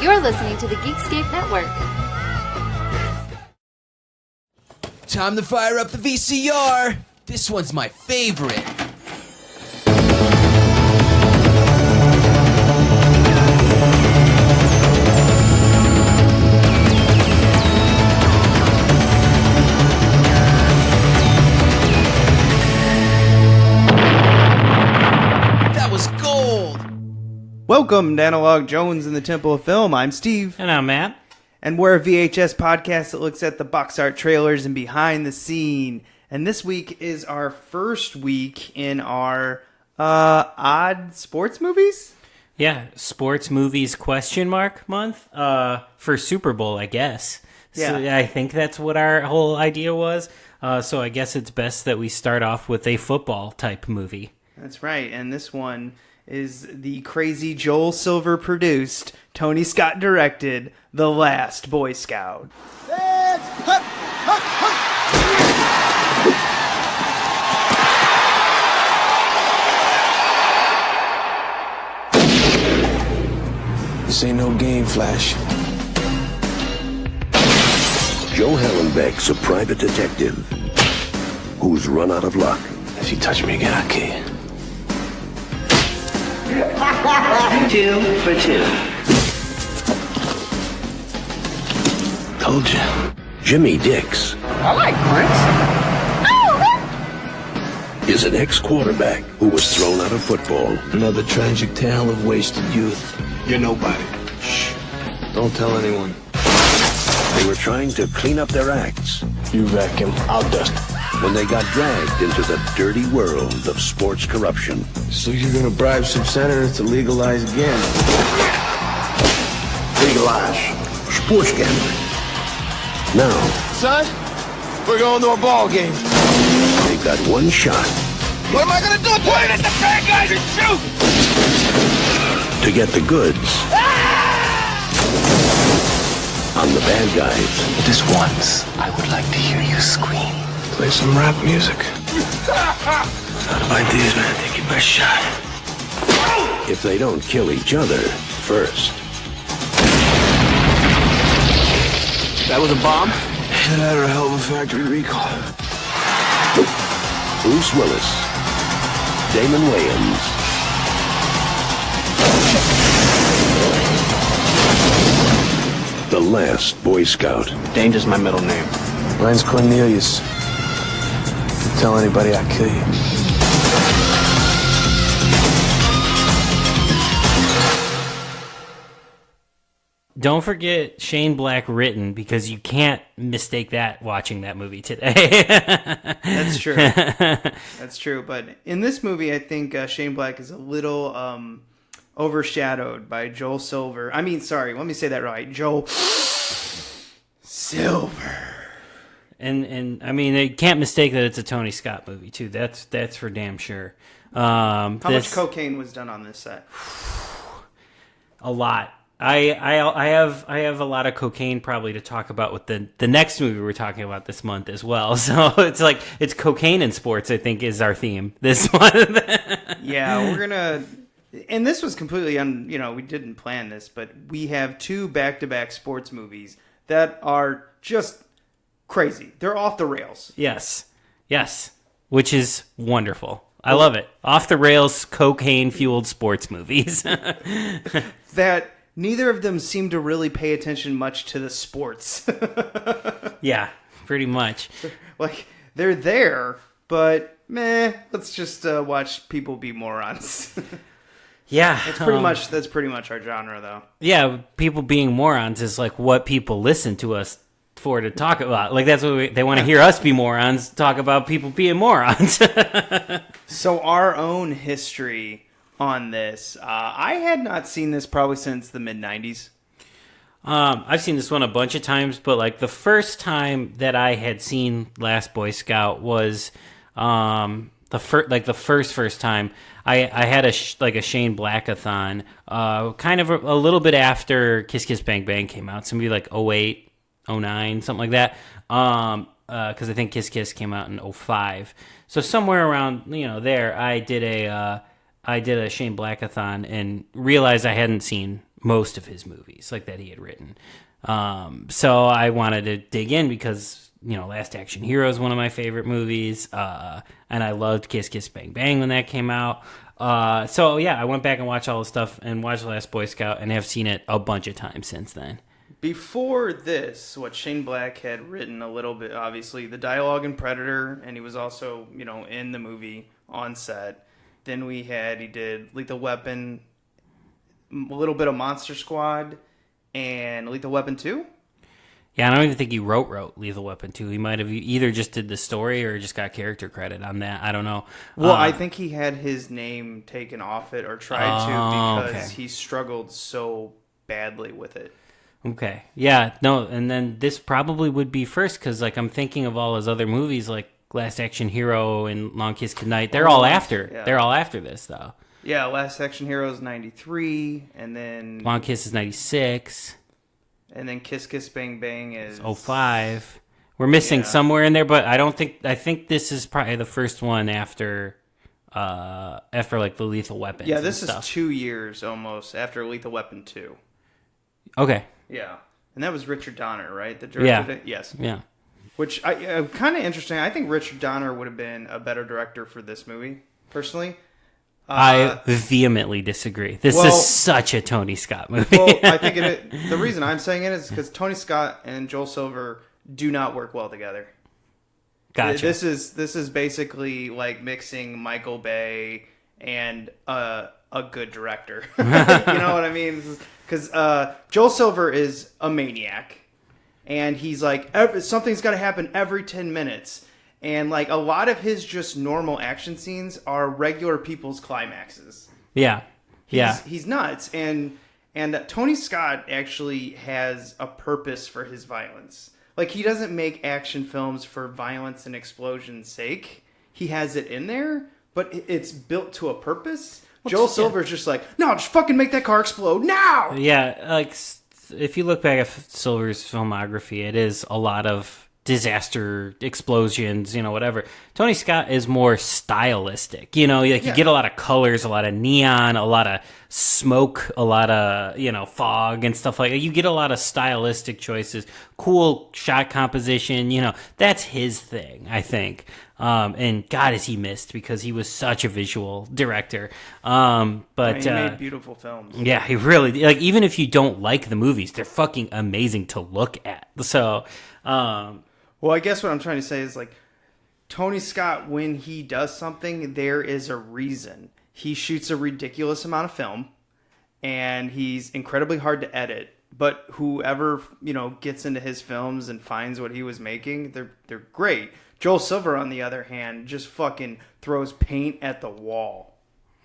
You're listening to the Geekscape Network. Time to fire up the VCR. This one's my favorite. That was gold. Welcome to Analog Jones in the Temple of Film. I'm Steve. And I'm Matt. And we're a VHS podcast that looks at the box art trailers and behind the scene. And this week is our first week in our odd sports movies? Yeah, sports movies month for Super Bowl, I guess. Yeah. So I think that's what our whole idea was. So I guess it's best that we start off with a football type movie. That's right. And this one is the crazy Joel Silver produced, Tony Scott directed, The Last Boy Scout. This ain't no game, Flash. Joe Hallenbeck's a private detective who's run out of luck. If you touch me again, I'll kill you. 2 for 2. Told you. Jimmy Dix I like Prince. is an ex-quarterback who was thrown out of football. Another tragic tale of wasted youth. You're nobody. Shh. Don't tell anyone. They were trying to clean up their acts You vacuum, I'll dust. when they got dragged into the dirty world of sports corruption. So you're gonna bribe some senators to legalize again? Legalize sports gambling. Now, Son, we're going to a ball game. they've got one shot What am I gonna do? Point at the bad guys and shoot! to get the goods on the bad guys. Just once, I would like to hear you scream. Play some rap music. Out of ideas, man. Take your best shot. If they don't kill each other first. That was a bomb? Either that or a hell of a factory recall. Bruce Willis, Damon Wayans, The Last Boy Scout. Danger's my middle name. Mine's Cornelius. If you tell anybody, I'll kill you. Don't forget Shane Black written, because you can't mistake that watching that movie today. That's true. That's true. But in this movie, I think Shane Black is a little overshadowed by Joel Silver. I mean, sorry, let me say that right. Joel Silver. And I mean, they can't mistake that it's a Tony Scott movie too. That's for damn sure. How much cocaine was done on this set? A lot. I have a lot of cocaine probably to talk about with the next movie we're talking about this month as well. So it's cocaine and sports, I think, is our theme this month. Yeah, we're gonna. And this was completely we didn't plan this, but we have two back-to-back sports movies that are just crazy. They're off the rails. Yes, which is wonderful. I love it. Off the rails, cocaine-fueled sports movies. That neither of them seem to really pay attention much to the sports. Yeah, pretty much. Like, they're there, but let's just watch people be morons. Yeah, That's pretty much our genre, though. Yeah, people being morons is like what people listen to us for to talk about. Like, that's what they want to hear us be morons, talk about people being morons. So our own history on this, I had not seen this probably since the mid-90s. I've seen this one a bunch of times, but like the first time that I had seen Last Boy Scout was the first time I had a Shane Black-a-thon, kind of a little bit after Kiss Kiss Bang Bang came out, so maybe like 08, 09, something like that. Because I think Kiss Kiss came out in 05. So somewhere around there, I did a Shane Black-a-thon and realized I hadn't seen most of his movies, like that he had written. So I wanted to dig in because, Last Action Hero is one of my favorite movies. And I loved Kiss Kiss Bang Bang when that came out. So I went back and watched all the stuff and watched The Last Boy Scout and have seen it a bunch of times since then. Before this, what Shane Black had written a little bit, obviously, the dialogue in Predator, and he was also, in the movie on set. Then he did Lethal Weapon, a little bit of Monster Squad, and Lethal Weapon 2? Yeah, I don't even think he wrote Lethal Weapon 2. He might have either just did the story or just got character credit on that. I don't know. Well, I think he had his name taken off it or tried to because he struggled so badly with it. Okay. Yeah, no, and then this probably would be first because, I'm thinking of all his other movies, like Last Action Hero and Long Kiss Goodnight. They're all after. Yeah. They're all after this, though. Yeah, Last Action Hero is 93, and then... Long Kiss is 96. And then Kiss Kiss Bang Bang is... 05. We're missing somewhere in there, but I think this is probably the first one after the Lethal Weapon. Yeah, this is 2 years almost after Lethal Weapon 2. Okay. Yeah. And that was Richard Donner, right? The director? Yeah. Yes. Yeah. Which, kind of interesting. I think Richard Donner would have been a better director for this movie, personally. I vehemently disagree. This is such a Tony Scott movie. Well, I think the reason I'm saying it is because Tony Scott and Joel Silver do not work well together. Gotcha. This is basically like mixing Michael Bay and a good director. You know what I mean? Because Joel Silver is a maniac, and he's like, something's got to happen every 10 minutes. And like a lot of his just normal action scenes are regular people's climaxes. Yeah. He's nuts. And Tony Scott actually has a purpose for his violence. Like, he doesn't make action films for violence and explosion's sake. He has it in there, but it's built to a purpose. Joel Silver's just like, no, just fucking make that car explode now! Yeah, like, if you look back at Silver's filmography, it is a lot of disaster, explosions, whatever. Tony Scott is more stylistic. You get a lot of colors, a lot of neon, a lot of smoke, a lot of, fog and stuff like that. You get a lot of stylistic choices, cool shot composition, that's his thing, I think. And God, is he missed because he was such a visual director. But he made beautiful films. Yeah, he really, even if you don't like the movies, they're fucking amazing to look at. So, well, I guess what I'm trying to say is, Tony Scott, when he does something, there is a reason. He shoots a ridiculous amount of film, and he's incredibly hard to edit. But whoever, gets into his films and finds what he was making, they're great. Joel Silver, on the other hand, just fucking throws paint at the wall.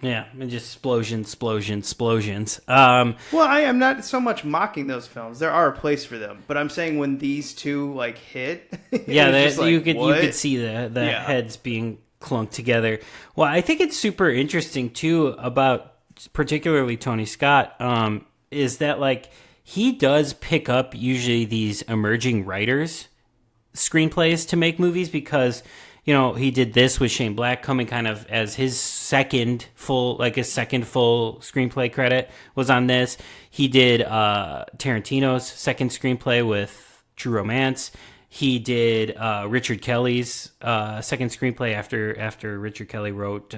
Yeah, and just explosions. Well, I am not so much mocking those films. There are a place for them, but I'm saying when these two hit, you could see the heads being clunked together. Well, I think it's super interesting too about particularly Tony Scott. Is that he does pick up usually these emerging writers' screenplays to make movies because. He did this with Shane Black coming kind of as his second full screenplay credit was on this. He did Tarantino's second screenplay with True Romance. He did Richard Kelly's second screenplay after Richard Kelly wrote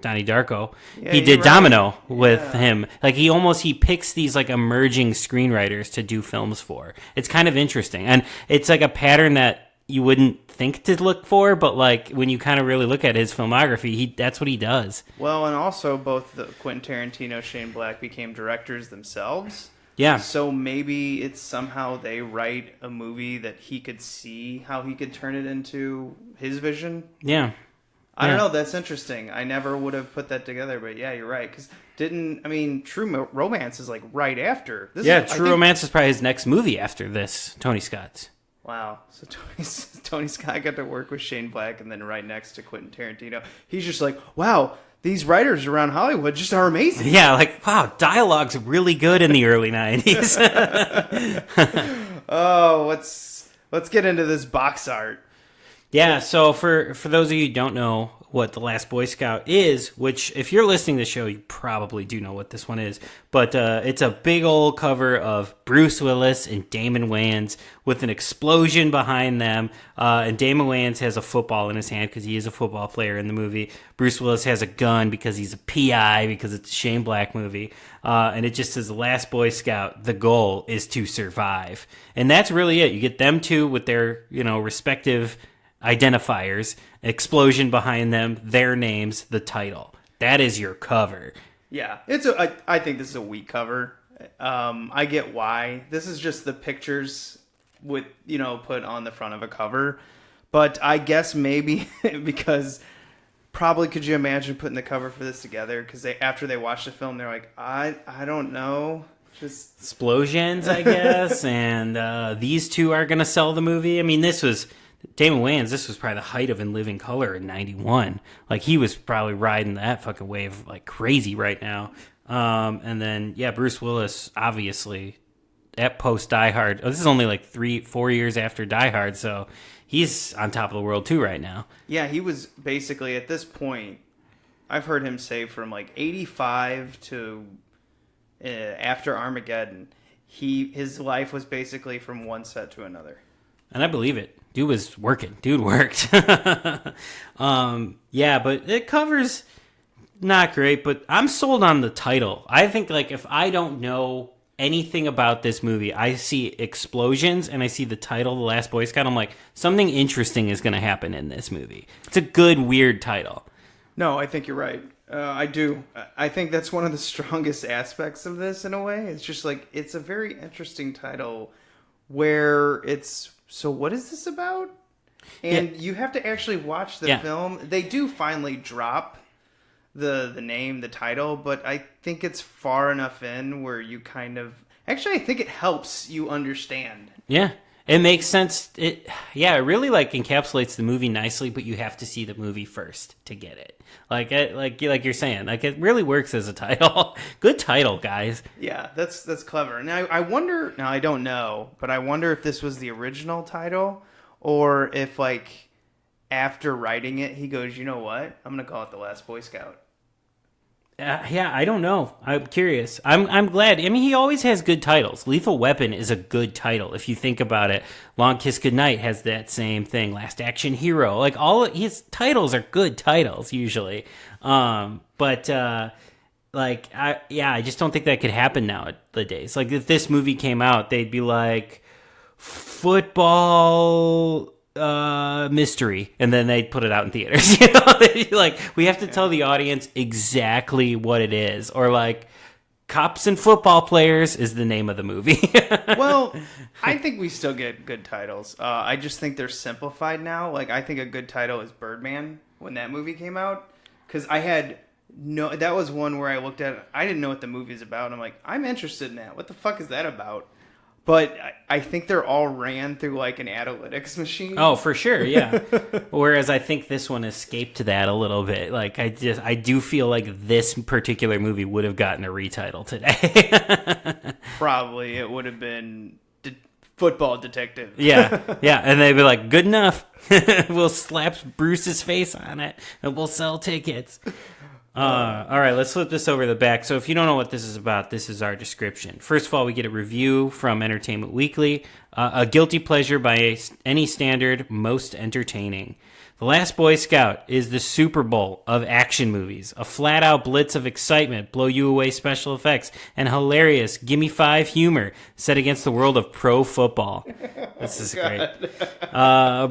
Donnie Darko. Yeah, he did Domino with him. He picks these emerging screenwriters to do films for. It's kind of interesting. And it's a pattern that you wouldn't think to look for, but when you kind of really look at his filmography, that's what he does. Well, and also both Quentin Tarantino, Shane Black became directors themselves. Yeah. So maybe it's somehow they write a movie that he could see how he could turn it into his vision. Yeah. I don't know. That's interesting. I never would have put that together, but yeah, you're right. Because True Romance is right after. True Romance is probably his next movie after this, Tony Scott's. Wow. So Tony Scott got to work with Shane Black and then right next to Quentin Tarantino. He's just wow, these writers around Hollywood just are amazing. Yeah, wow, dialogue's really good in the early 90s. Oh, let's get into this box art. Yeah, so for those of you who don't know, what The Last Boy Scout is, which if you're listening to the show, you probably do know what this one is. But it's a big old cover of Bruce Willis and Damon Wayans with an explosion behind them. And Damon Wayans has a football in his hand because he is a football player in the movie. Bruce Willis has a gun because he's a PI because it's a Shane Black movie. And it just says The Last Boy Scout, the goal is to survive. And that's really it. You get them two with their, respective identifiers, explosion behind them, their names, the title. That is your cover. Yeah, I think this is a weak cover. I get why. This is just the pictures with put on the front of a cover, but I guess maybe because probably could you imagine putting the cover for this together? Because after they watch the film, they're like, I don't know. Just explosions, I guess, and these two are gonna sell the movie. I mean, this was Damon Wayans. This was probably the height of In Living Color in '91. Like he was probably riding that fucking wave like crazy right now. And then Bruce Willis, obviously, at post Die Hard. This is only like 3-4 years after Die Hard, so he's on top of the world too right now. Yeah, he was basically at this point. I've heard him say from like '85 to after Armageddon, his life was basically from one set to another. And I believe it. Dude was working. Dude worked. But it covers not great, but I'm sold on the title. I think like if I don't know anything about this movie, I see explosions and I see the title, The Last Boy Scout, I'm like, something interesting is going to happen in this movie. It's a good, weird title. No, I think you're right. I do. I think that's one of the strongest aspects of this in a way. It's just like, it's a very interesting title where it's, so what is this about? And you have to actually watch the film. They do finally drop the name, the title, but I think it's far enough in where you kind of... Actually, I think it helps you understand. Yeah. It makes sense. It really like encapsulates the movie nicely, but you have to see the movie first to get it. Like you're saying, like it really works as a title. Good title, guys. Yeah, that's clever. Now I wonder. Now I don't know, but I wonder if this was the original title, or if like after writing it, he goes, you know what? I'm gonna call it The Last Boy Scout. I don't know. I'm curious. I'm glad. I mean, he always has good titles. Lethal Weapon is a good title if you think about it. Long Kiss Goodnight has that same thing. Last Action Hero, like all his titles are good titles usually. I just don't think that could happen nowadays. Like if this movie came out, they'd be like football mystery, and then they put it out in theaters. Like we have to tell the audience exactly what it is, or like Cops and Football Players is the name of the movie. Well, I think we still get good titles. I just think they're simplified now. Like I think a good title is Birdman when that movie came out, because that was one where I looked at it, I didn't know what the movie's about, and I'm like, I'm interested in that. What the fuck is that about? But I think they're all ran through like an analytics machine. Oh, for sure, yeah. Whereas I think this one escaped that a little bit. Like I do feel like this particular movie would have gotten a retitle today. Probably it would have been Football Detective. Yeah, and they'd be like, good enough. We'll slap Bruce's face on it and we'll sell tickets. All right, let's flip this over the back. So if you don't know what this is about, this is our description. First of all, we get a review from Entertainment Weekly. A guilty pleasure by any standard, most entertaining. The Last Boy Scout is the Super Bowl of action movies. A flat-out blitz of excitement, blow-you-away special effects, and hilarious gimme five humor set against the world of pro football. This is great.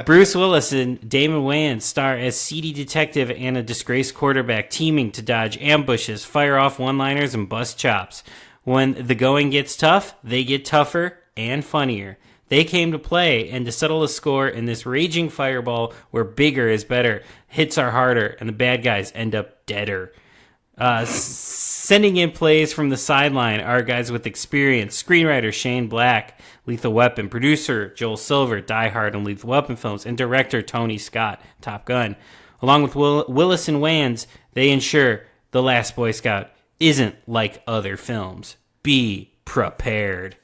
Bruce Willis and Damon Wayans star as seedy detective and a disgraced quarterback teaming to dodge ambushes, fire off one-liners, and bust chops. When the going gets tough, they get tougher and funnier. They came to play and to settle the score in this raging fireball where bigger is better, hits are harder, and the bad guys end up deader. Sending in plays from the sideline are guys with experience. Screenwriter Shane Black, Lethal Weapon. Producer Joel Silver, Die Hard and Lethal Weapon films. And director Tony Scott, Top Gun. Along with Willis and Wayans, they ensure The Last Boy Scout isn't like other films. Be prepared.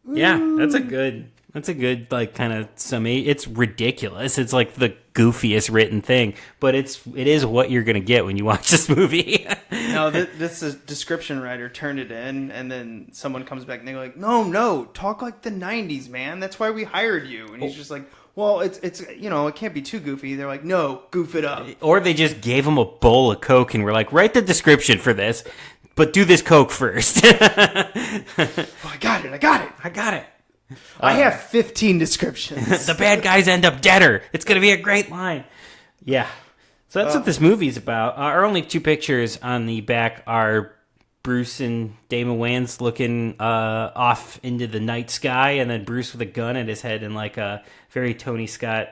Yeah, that's a good That's a good, like, kind of summation. It's ridiculous. It's like the goofiest written thing, but it is what you're gonna get when you watch this movie. No, this description writer turned it in, and then someone comes back and they're like, "No, talk like the '90s, man. That's why we hired you." And he's just like, "Well, it's it can't be too goofy." They're like, "No, goof it up." Or they just gave him a bowl of Coke and were like, "Write the description for this, but do this Coke first." Oh, I got it. I have 15 descriptions. The bad guys end up deader. It's going to be a great line. Yeah. So that's what this movie's about. Our only two pictures on the back are Bruce and Damon Wayans looking off into the night sky, and then Bruce with a gun at his head in like a very Tony Scott,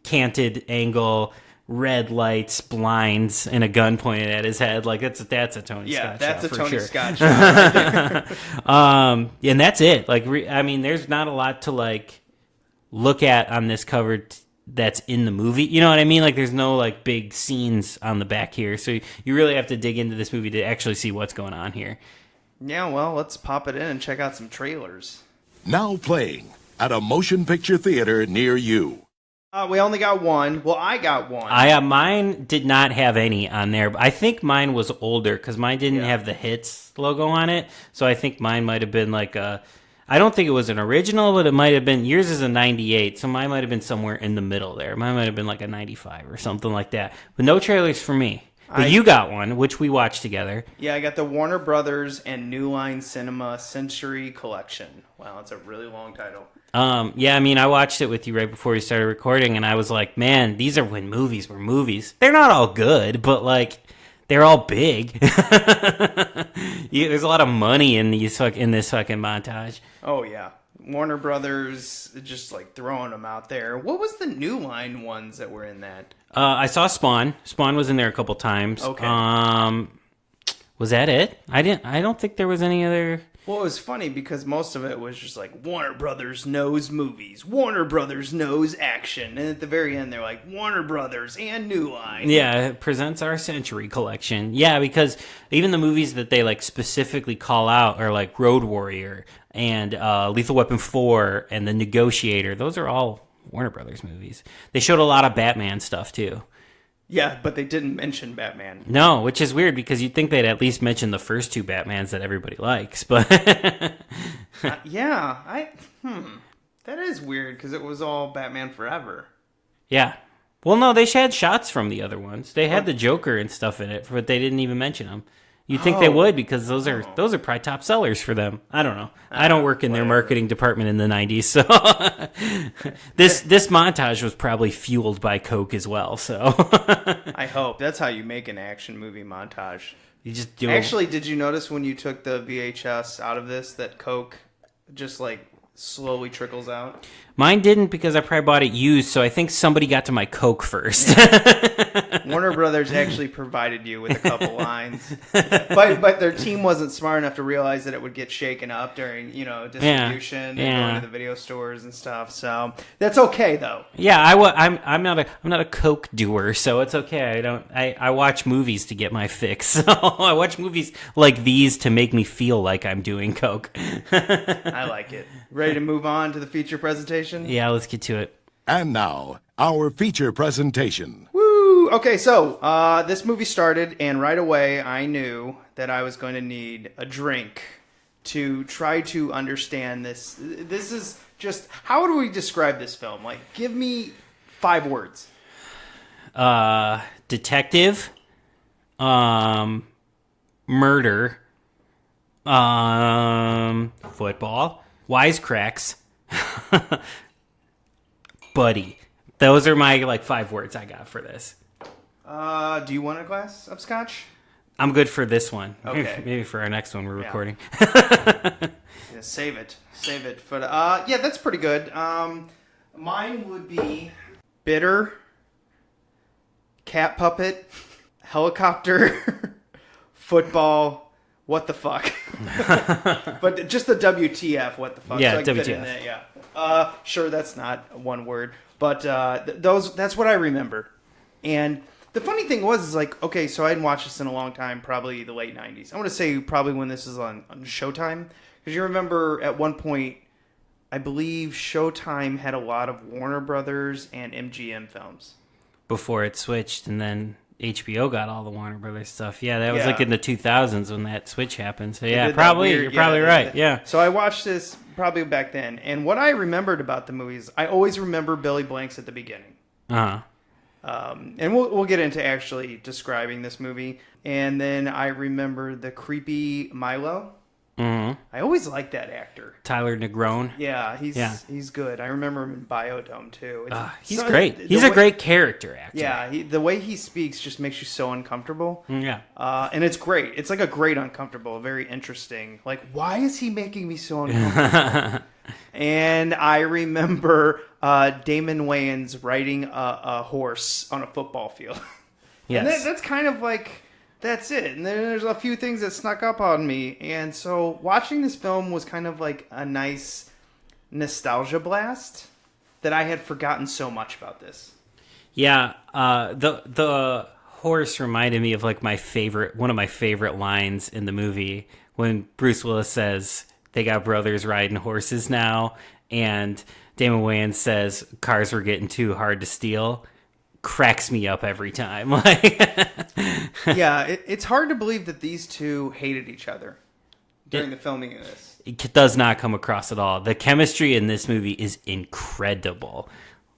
canted angle, red lights, blinds, and a gun pointed at his head. Like that's a Tony Scott shot. Yeah, that's a Tony sure. Scott shot right there. And that's it. Like, there's not a lot to like look at on this cover that's in the movie. You know what I mean? Like, there's no like big scenes on the back here, so you really have to dig into this movie to actually see what's going on here. Yeah, well, let's pop it in and check out some trailers. Now playing at a motion picture theater near you. We only got one. Well, I got one. Mine did not have any on there. But I think mine was older because mine didn't have the Hits logo on it. So I think mine might have been like a... I don't think it was an original, but it might have been... Yours is a 98, so mine might have been somewhere in the middle there. Mine might have been like a 95 or something like that. But no trailers for me. But you got one, which we watched together. Yeah, I got the Warner Brothers and New Line Cinema Century Collection. Wow, it's a really long title. I watched it with you right before we started recording, and I was like, man, these are when movies were movies. They're not all good, but, like, they're all big. There's a lot of money in this fucking montage. Oh, yeah. Warner Brothers just, like, throwing them out there. What was the New Line ones that were in that? I saw Spawn. Spawn was in there a couple times. Okay. Was that it? I don't think there was any other... Well, it was funny because most of it was just like, Warner Brothers knows movies. Warner Brothers knows action. And at the very end, they're like, Warner Brothers and New Line. Yeah, it presents our Century Collection. Yeah, because even the movies that they like specifically call out are like Road Warrior and Lethal Weapon 4 and The Negotiator. Those are all Warner Brothers movies. They showed a lot of Batman stuff, too. Yeah, but they didn't mention Batman. No, which is weird because you'd think they'd at least mention the first two Batmans that everybody likes, but... That is weird because it was all Batman Forever. Yeah. Well, no, they had shots from the other ones. They had the Joker and stuff in it, but they didn't even mention them. You'd think they would because those are probably top sellers for them. I don't know. I don't work in their marketing department in the 90s, so this montage was probably fueled by Coke as well. So I hope that's how you make an action movie montage. You just do. Actually, did you notice when you took the VHS out of this that Coke just like slowly trickles out? Mine didn't because I probably bought it used, so I think somebody got to my Coke first. Warner Brothers actually provided you with a couple lines, but their team wasn't smart enough to realize that it would get shaken up during distribution and going to the video stores and stuff. So that's okay though. Yeah, I'm not a Coke doer, so it's okay. I watch movies to get my fix. So I watch movies like these to make me feel like I'm doing Coke. I like it. Ready to move on to the feature presentation? Yeah, let's get to it. And now, our feature presentation. Woo! Okay, so this movie started, and right away I knew that I was going to need a drink to try to understand this. This is just, how do we describe this film? Like, give me 5 words. Detective, murder, football, wisecracks, buddy. Those are my 5 words I got for this. Do you want a glass of scotch? I'm good for this one. Okay. Maybe for our next one we're recording. Yeah, save it for yeah, that's pretty good. Mine would be bitter, cat puppet, helicopter, football. What the fuck? But just the WTF, what the fuck? Yeah, so I can fit WTF. in that, yeah. Sure, that's not one word, but that's what I remember. And the funny thing was, okay, so I hadn't watched this in a long time, probably the late 90s. I want to say probably when this is on Showtime, because you remember at one point I believe Showtime had a lot of Warner Brothers and MGM films. Before it switched, and then HBO got all the Warner Brothers stuff. Yeah, that was Yeah. like in the 2000s when that switch happened. So They yeah, did that probably weird- you're probably right. Yeah. So I watched this probably back then, and what I remembered about the movies, I always remember Billy Blanks at the beginning. Uh-huh. And we'll get into actually describing this movie. And then I remember the creepy Milo. Mm-hmm. I always liked that actor. Tyler Negron. Yeah, he's good. I remember him in Biodome too. He's great. He's a great character actor. Yeah, the way he speaks just makes you so uncomfortable. Yeah. And it's great. It's like a great uncomfortable, very interesting. Like, why is he making me so uncomfortable? And I remember Damon Wayans riding a horse on a football field. Yes. And that's kind of like, that's it. And then there's a few things that snuck up on me. And so watching this film was kind of like a nice nostalgia blast that I had forgotten so much about this. Yeah, the horse reminded me of like one of my favorite lines in the movie when Bruce Willis says they got brothers riding horses now, and Damon Wayans says cars were getting too hard to steal. Cracks me up every time. Yeah, it's hard to believe that these two hated each other during the filming of this. It does not come across at all. The chemistry in this movie is incredible.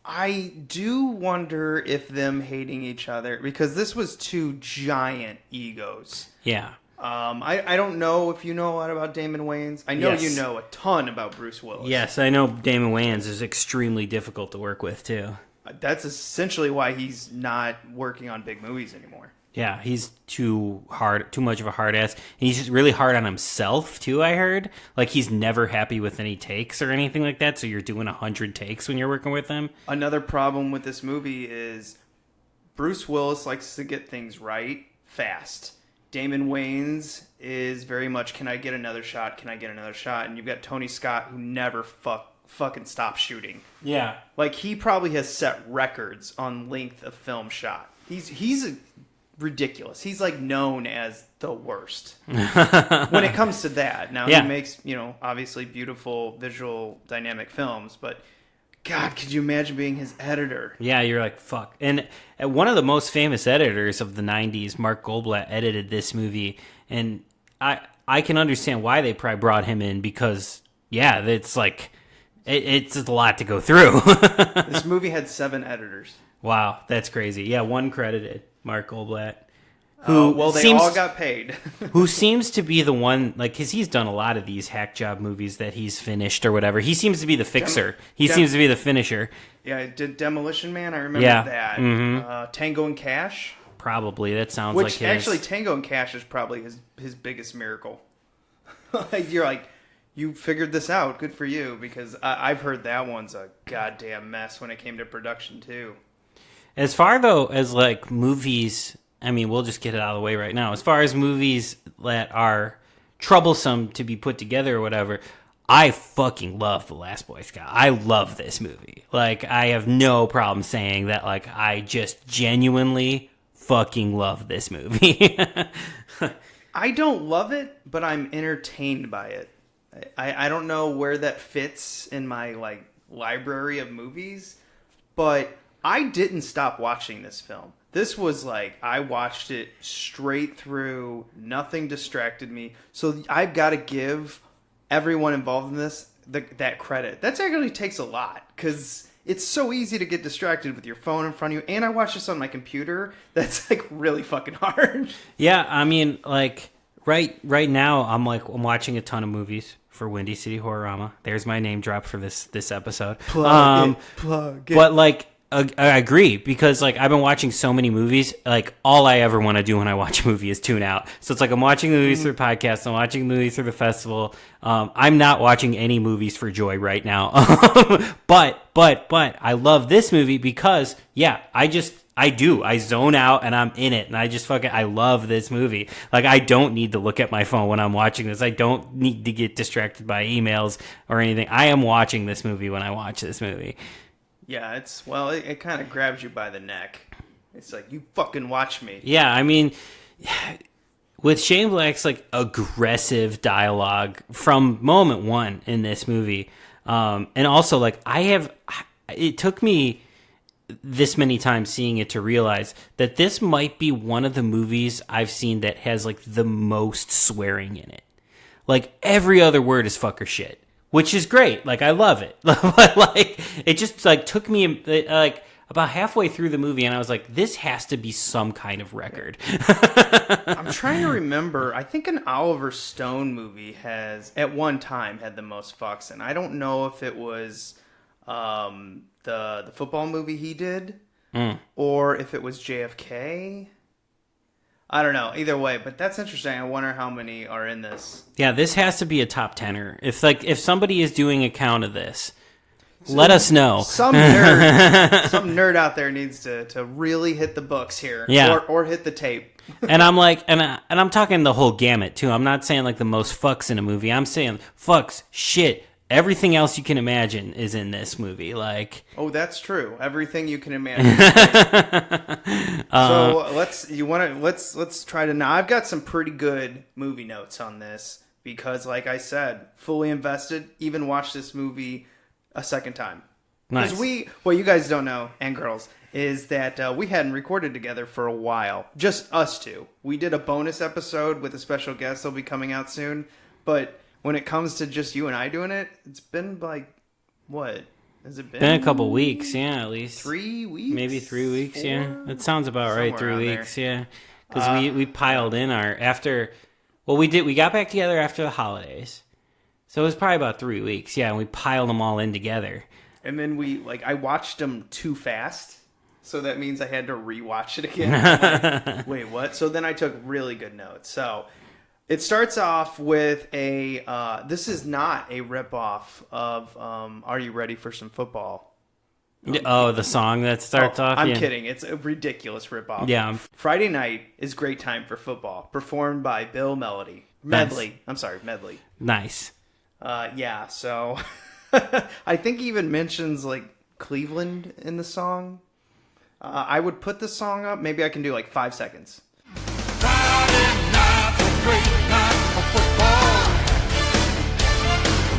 I do wonder if them hating each other, because this was two giant egos. Yeah. I don't know if you know a lot about Damon Wayans. I know you know a ton about Bruce Willis. Yes, I know Damon Wayans is extremely difficult to work with, too. That's essentially why he's not working on big movies anymore. Yeah, he's too much of a hard ass. And he's just really hard on himself, too, I heard. Like, he's never happy with any takes or anything like that, so you're doing 100 takes when you're working with him. Another problem with this movie is Bruce Willis likes to get things right fast. Damon Wayans is very much, can I get another shot? Can I get another shot? And you've got Tony Scott, who never fucking stops shooting. Yeah. Like, he probably has set records on length of film shot. He's ridiculous. He's like known as the worst when it comes to that. Now he makes, obviously beautiful visual dynamic films, but God, could you imagine being his editor? Yeah, you're like, fuck. And one of the most famous editors of the 90s, Mark Goldblatt, edited this movie, and I can understand why they probably brought him in, because it's like it's a lot to go through. This movie had 7 editors. Wow, that's crazy. Yeah, one credited, Mark Goldblatt. They all got paid. Who seems to be the one, like, because he's done a lot of these hack job movies that he's finished or whatever. He seems to be the fixer. He seems to be the finisher. Yeah, did Demolition Man. I remember that. Mm-hmm. Tango and Cash. Probably. That sounds like his. Actually, Tango and Cash is probably his biggest miracle. You're like, you figured this out. Good for you, because I've heard that one's a goddamn mess when it came to production, too. As far, though, as, like, movies, I mean, we'll just get it out of the way right now. As far as movies that are troublesome to be put together or whatever, I fucking love The Last Boy Scout. I love this movie. Like, I have no problem saying that, like, I just genuinely fucking love this movie. I don't love it, but I'm entertained by it. I don't know where that fits in my, like, library of movies, but I didn't stop watching this film. This was like, I watched it straight through. Nothing distracted me. So I've got to give everyone involved in this that credit. That actually takes a lot, because it's so easy to get distracted with your phone in front of you. And I watch this on my computer. That's like really fucking hard. Yeah, I mean, like, right now, I'm watching a ton of movies for Windy City Horrorama. There's my name drop for this episode. Plug it. But, like, I agree, because, like, I've been watching so many movies. Like, all I ever want to do when I watch a movie is tune out. So it's like I'm watching the movies through the podcast. I'm watching movies through the festival. I'm not watching any movies for joy right now. But I love this movie because, I zone out and I'm in it. And I love this movie. Like, I don't need to look at my phone when I'm watching this. I don't need to get distracted by emails or anything. I am watching this movie when I watch this movie. Yeah, it kind of grabs you by the neck. It's like, you fucking watch me. Yeah, I mean, with Shane Black's, like, aggressive dialogue from moment one in this movie, And also, like, it took me this many times seeing it to realize that this might be one of the movies I've seen that has, like, the most swearing in it. Like, every other word is fuck or shit, which is great. Like, I love it. But, like, it just, like, took me, like, about halfway through the movie, and I was like, this has to be some kind of record. I'm trying to remember. I think an Oliver Stone movie has, at one time, had the most fucks, and I don't know if it was the football movie he did, or if it was JFK. I don't know. Either way, but that's interesting. I wonder how many are in this. Yeah, this has to be a top tenner. If somebody is doing a count of this, let us know. Some nerd out there needs to really hit the books here, or hit the tape. And I'm like, and I'm talking the whole gamut too. I'm not saying like the most fucks in a movie. I'm saying fucks, shit, everything else you can imagine is in this movie. Like, oh, that's true. Everything you can imagine. So let's try to now. I've got some pretty good movie notes on this because, like I said, fully invested. Even watched this movie a second time. Nice. Because what you guys don't know, and girls, is that we hadn't recorded together for a while. Just us two. We did a bonus episode with a special guest that'll be coming out soon. But when it comes to just you and I doing it, it's been like, what? Has it been? Been a couple weeks, yeah, at least. 3 weeks? Maybe 3 weeks, 4? yeah. That sounds about right, 3 Somewhere around weeks, yeah. Because we piled in we got back together after the holidays. So it was probably about 3 weeks, yeah, and we piled them all in together. And then I watched them too fast, so that means I had to rewatch it again. Like, wait, what? So then I took really good notes. So it starts off with this is not a ripoff of Are You Ready for Some Football? The song that starts off? I'm kidding. It's a ridiculous ripoff. Yeah. Friday Night is Great Time for Football, performed by Bill Medley. Medley. Nice. Yeah, so I think he even mentions like Cleveland in the song. I would put the song up. Maybe I can do like 5 seconds. Friday night, a great night for football.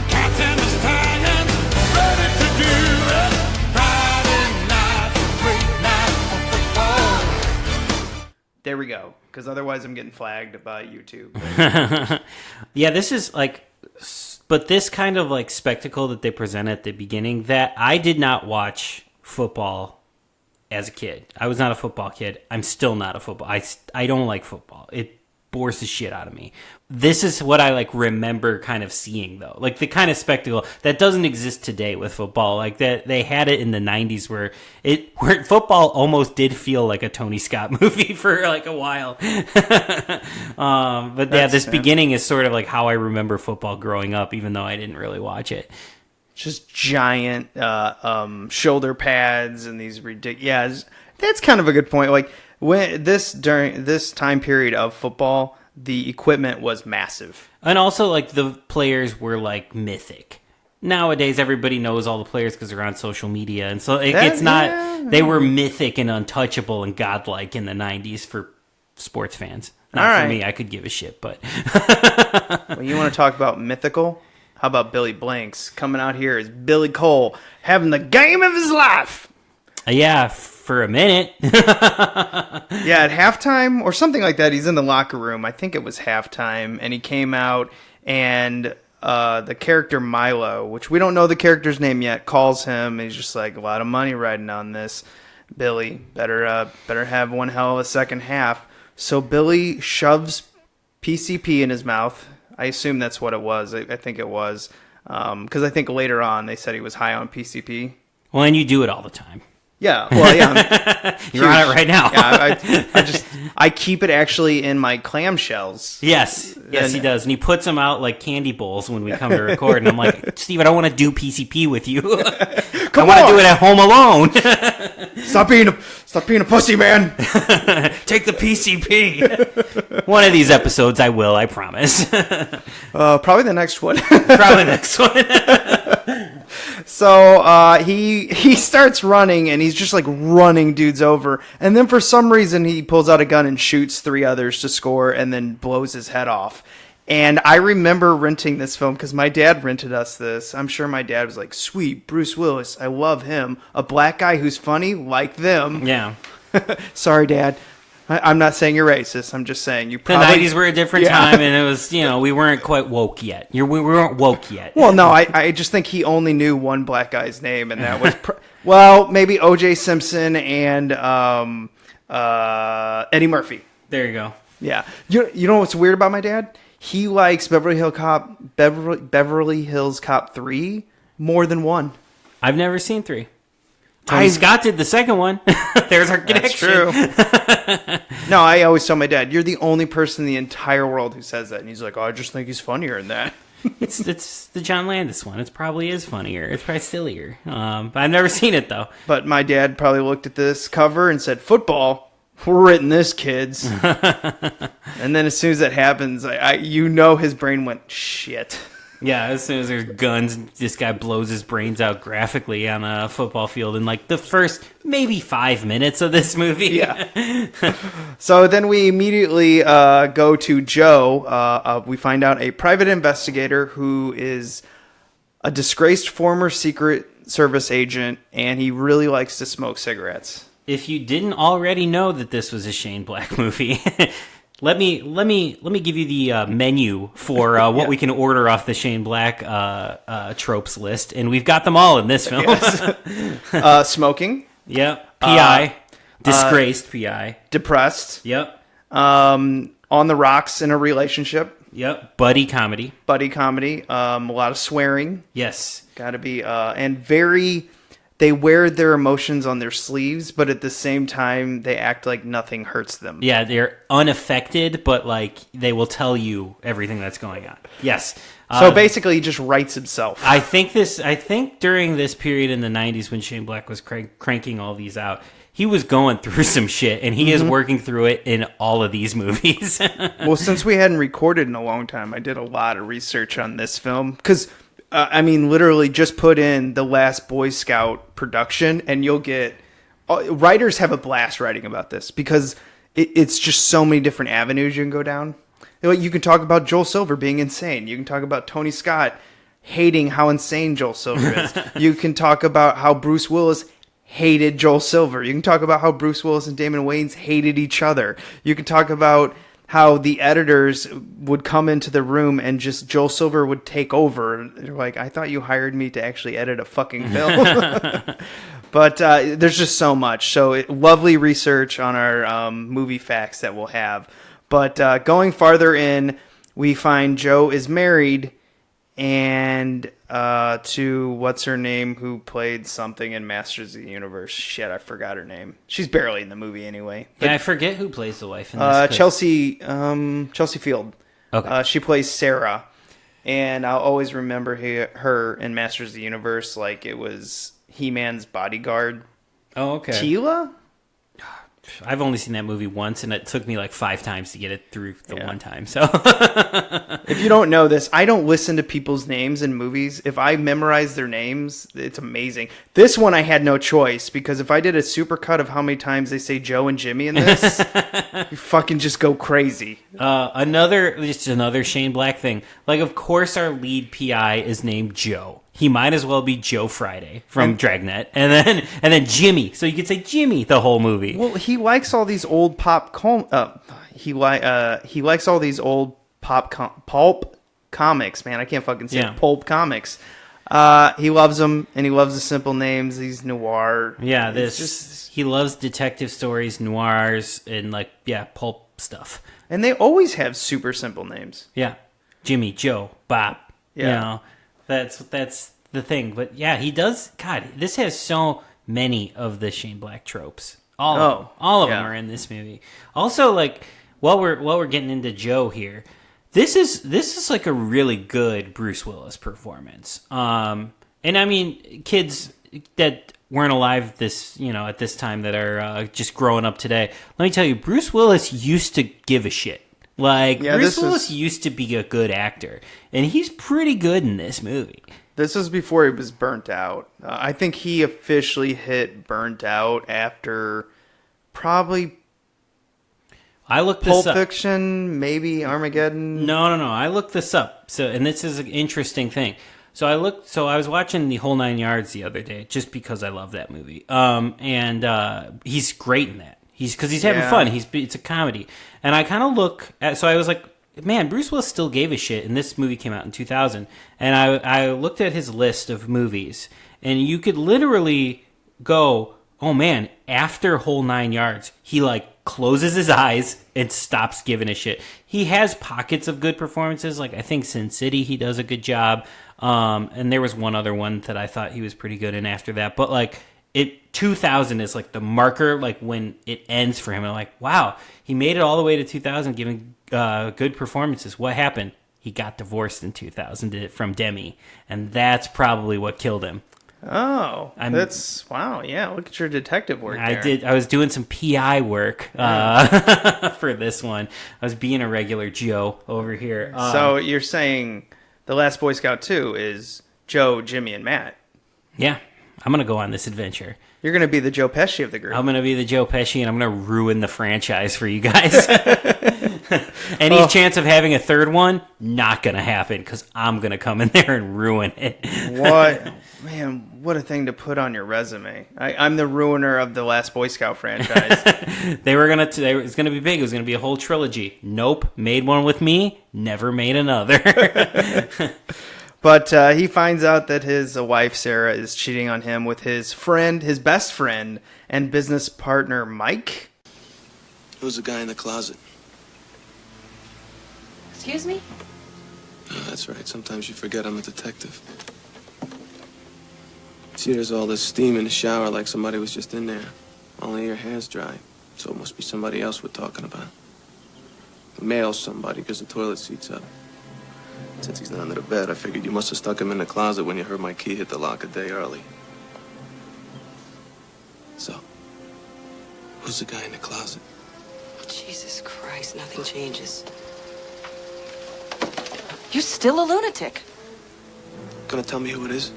Cats and the Stallions ready to do it. Friday night, a great night for football. There we go. Because otherwise I'm getting flagged by YouTube. Yeah, this is like... But this kind of like spectacle that they present at the beginning, that I did not watch football as a kid. I was not a football kid. I'm still not a football. I don't like football. It bores the shit out of me. This is what I like remember kind of seeing though. Like the kind of spectacle that doesn't exist today with football. Like that they had it in the 90s where football almost did feel like a Tony Scott movie for like a while. But yeah, this beginning is sort of like how I remember football growing up, even though I didn't really watch it. Just giant shoulder pads and these ridiculous. Yeah, that's kind of a good point. Like during this time period of football, the equipment was massive, and also like the players were like mythic. Nowadays, everybody knows all the players because they're on social media, and so it's not. Yeah. They were mythic and untouchable and godlike in the 90s for sports fans. Not for me. I could give a shit, but well, you want to talk about mythical? How about Billy Blanks coming out here as Billy Cole having the game of his life? Yeah, for a minute. Yeah, at halftime or something like that, he's in the locker room. I think it was halftime, and he came out, and the character Milo, which we don't know the character's name yet, calls him, and he's just like, a lot of money riding on this. Billy, better have one hell of a second half. So Billy shoves PCP in his mouth. I assume that's what it was. I think it was. Because I think later on they said he was high on PCP. Well, and you do it all the time. Yeah, well, yeah. You're on it right now. Yeah, I keep it actually in my clamshells. Yes, he does. And he puts them out like candy bowls when we come to record. And I'm like, Steve, I don't want to do PCP with you. I want to do it at home alone. Stop being a pussy, man. Take the PCP. One of these episodes I will, I promise. Probably the next one. Probably the next one. So he starts running, and he's just like running dudes over. And then for some reason, he pulls out a gun and shoots 3 others to score and then blows his head off. And I remember renting this film because my dad rented us this. I'm sure my dad was like, sweet, Bruce Willis, I love him. A black guy who's funny, like them. Yeah. Sorry, Dad. I'm not saying you're racist. I'm just saying you probably... The 90s were a different time, and it was, we weren't quite woke yet. We weren't woke yet. Well, no, I just think he only knew one black guy's name, and that was... maybe O.J. Simpson and Eddie Murphy. There you go. Yeah. You know what's weird about my dad? He likes Beverly Hills Cop 3 more than 1. I've never seen 3. Tony Scott did the second one. There's our connection. That's true. No, I always tell my dad, you're the only person in the entire world who says that. And he's like, oh, I just think he's funnier than that. It's the John Landis one. It probably is funnier. It's probably sillier. But I've never seen it, though. But my dad probably looked at this cover and said, football? We're written this, kids. And then as soon as that happens, his brain went, shit. Yeah, as soon as there's guns, this guy blows his brains out graphically on a football field in like the first maybe 5 minutes of this movie. Yeah. So then we immediately go to Joe. We find out a private investigator who is a disgraced former Secret Service agent, and he really likes to smoke cigarettes. If you didn't already know that this was a Shane Black movie... Let me give you the menu for what we can order off the Shane Black tropes list, and we've got them all in this film. Yes. Smoking. Yep. PI. Disgraced PI. Depressed. Yep. On the rocks in a relationship. Yep. Buddy comedy. A lot of swearing. Yes. Got to be and very. They wear their emotions on their sleeves, but at the same time, they act like nothing hurts them. Yeah, they're unaffected, but like they will tell you everything that's going on. Yes. So basically, he just writes himself. I think during this period in the 90s when Shane Black was cranking all these out, he was going through some shit, and he is working through it in all of these movies. Well, since we hadn't recorded in a long time, I did a lot of research on this film because. Literally just put in the Last Boy Scout production and you'll get... writers have a blast writing about this because it's just so many different avenues you can go down. You can talk about Joel Silver being insane. You can talk about Tony Scott hating how insane Joel Silver is. You can talk about how Bruce Willis hated Joel Silver. You can talk about how Bruce Willis and Damon Wayans hated each other. You can talk about... how the editors would come into the room and just Joel Silver would take over. They're like, I thought you hired me to actually edit a fucking film. But there's just so much. So lovely research on our movie facts that we'll have. But going farther in, we find Joe is married and to what's her name who played something in Masters of the Universe. Shit, I forgot her name. She's barely in the movie anyway. But, yeah, I forget who plays the wife in this. Chelsea Field. Okay. She plays Sarah, and I'll always remember her in Masters of the Universe like it was He-Man's bodyguard. Oh, okay. Tila? I've only seen that movie once, and it took me like 5 times to get it through the one time. So, if you don't know this, I don't listen to people's names in movies. If I memorize their names, it's amazing. This one I had no choice because if I did a supercut of how many times they say Joe and Jimmy in this, you fucking just go crazy. Another Shane Black thing. Like, of course, our lead PI is named Joe. He might as well be Joe Friday from Dragnet, and then Jimmy. So you could say Jimmy the whole movie. Well, he likes all these old he likes all these old pulp comics. Man, I can't fucking say it. Pulp comics. He loves them, and he loves the simple names. These noir. Yeah, he loves detective stories, noirs, and pulp stuff. And they always have super simple names. Yeah, Jimmy, Joe, Bob. Yeah. You know, that's the thing. But yeah, he does. God, this has so many of the Shane Black tropes. All of them are in this movie. Also, like while we're getting into Joe here, this is like a really good Bruce Willis performance. And I mean, kids that weren't alive at this time that are just growing up today. Let me tell you, Bruce Willis used to give a shit. Bruce Willis used to be a good actor, and he's pretty good in this movie. This is before he was burnt out. I think he officially hit burnt out after probably I looked this Pulp up. Fiction, maybe Armageddon. No. I looked this up. So, and this is an interesting thing. So I was watching The Whole Nine Yards the other day, just because I love that movie. And he's great in that. Because he's having fun. It's a comedy. And I kind of look at, so I was like, man, Bruce Willis still gave a shit, and this movie came out in 2000. And I looked at his list of movies, and you could literally go, oh man, after Whole Nine Yards, he like closes his eyes and stops giving a shit. He has pockets of good performances, like I think Sin City, he does a good job. And there was one other one that I thought he was pretty good in after that. But like 2000 is like the marker, like when it ends for him. I'm like, wow, he made it all the way to 2000 giving good performances. What happened? He got divorced in 2000 from Demi, and that's probably what killed him. Oh, that's wow! Yeah, look at your detective work. I was doing some PI work for this one. I was being a regular Joe over here. So you're saying The Last Boy Scout 2 is Joe, Jimmy, and Matt? Yeah, I'm gonna go on this adventure. You're gonna be the Joe Pesci of the group. I'm gonna be the Joe Pesci, and I'm gonna ruin the franchise for you guys. Any chance of having a third one? Not gonna happen, because I'm gonna come in there and ruin it. What? Man, what a thing to put on your resume. I'm the ruiner of the Last Boy Scout franchise. It's gonna be big. It was gonna be a whole trilogy. Nope. Made one with me, never made another. But he finds out that his wife, Sarah, is cheating on him with his best friend, and business partner, Mike. Who's the guy in the closet? Excuse me? Oh, that's right. Sometimes you forget I'm a detective. See, there's all this steam in the shower like somebody was just in there. Only your hair's dry. So it must be somebody else we're talking about. Male somebody, because the toilet seat's up. Since he's not under the bed, I figured you must have stuck him in the closet when you heard my key hit the lock a day early. So, who's the guy in the closet? Jesus Christ, nothing changes. You're still a lunatic. Gonna tell me who it is?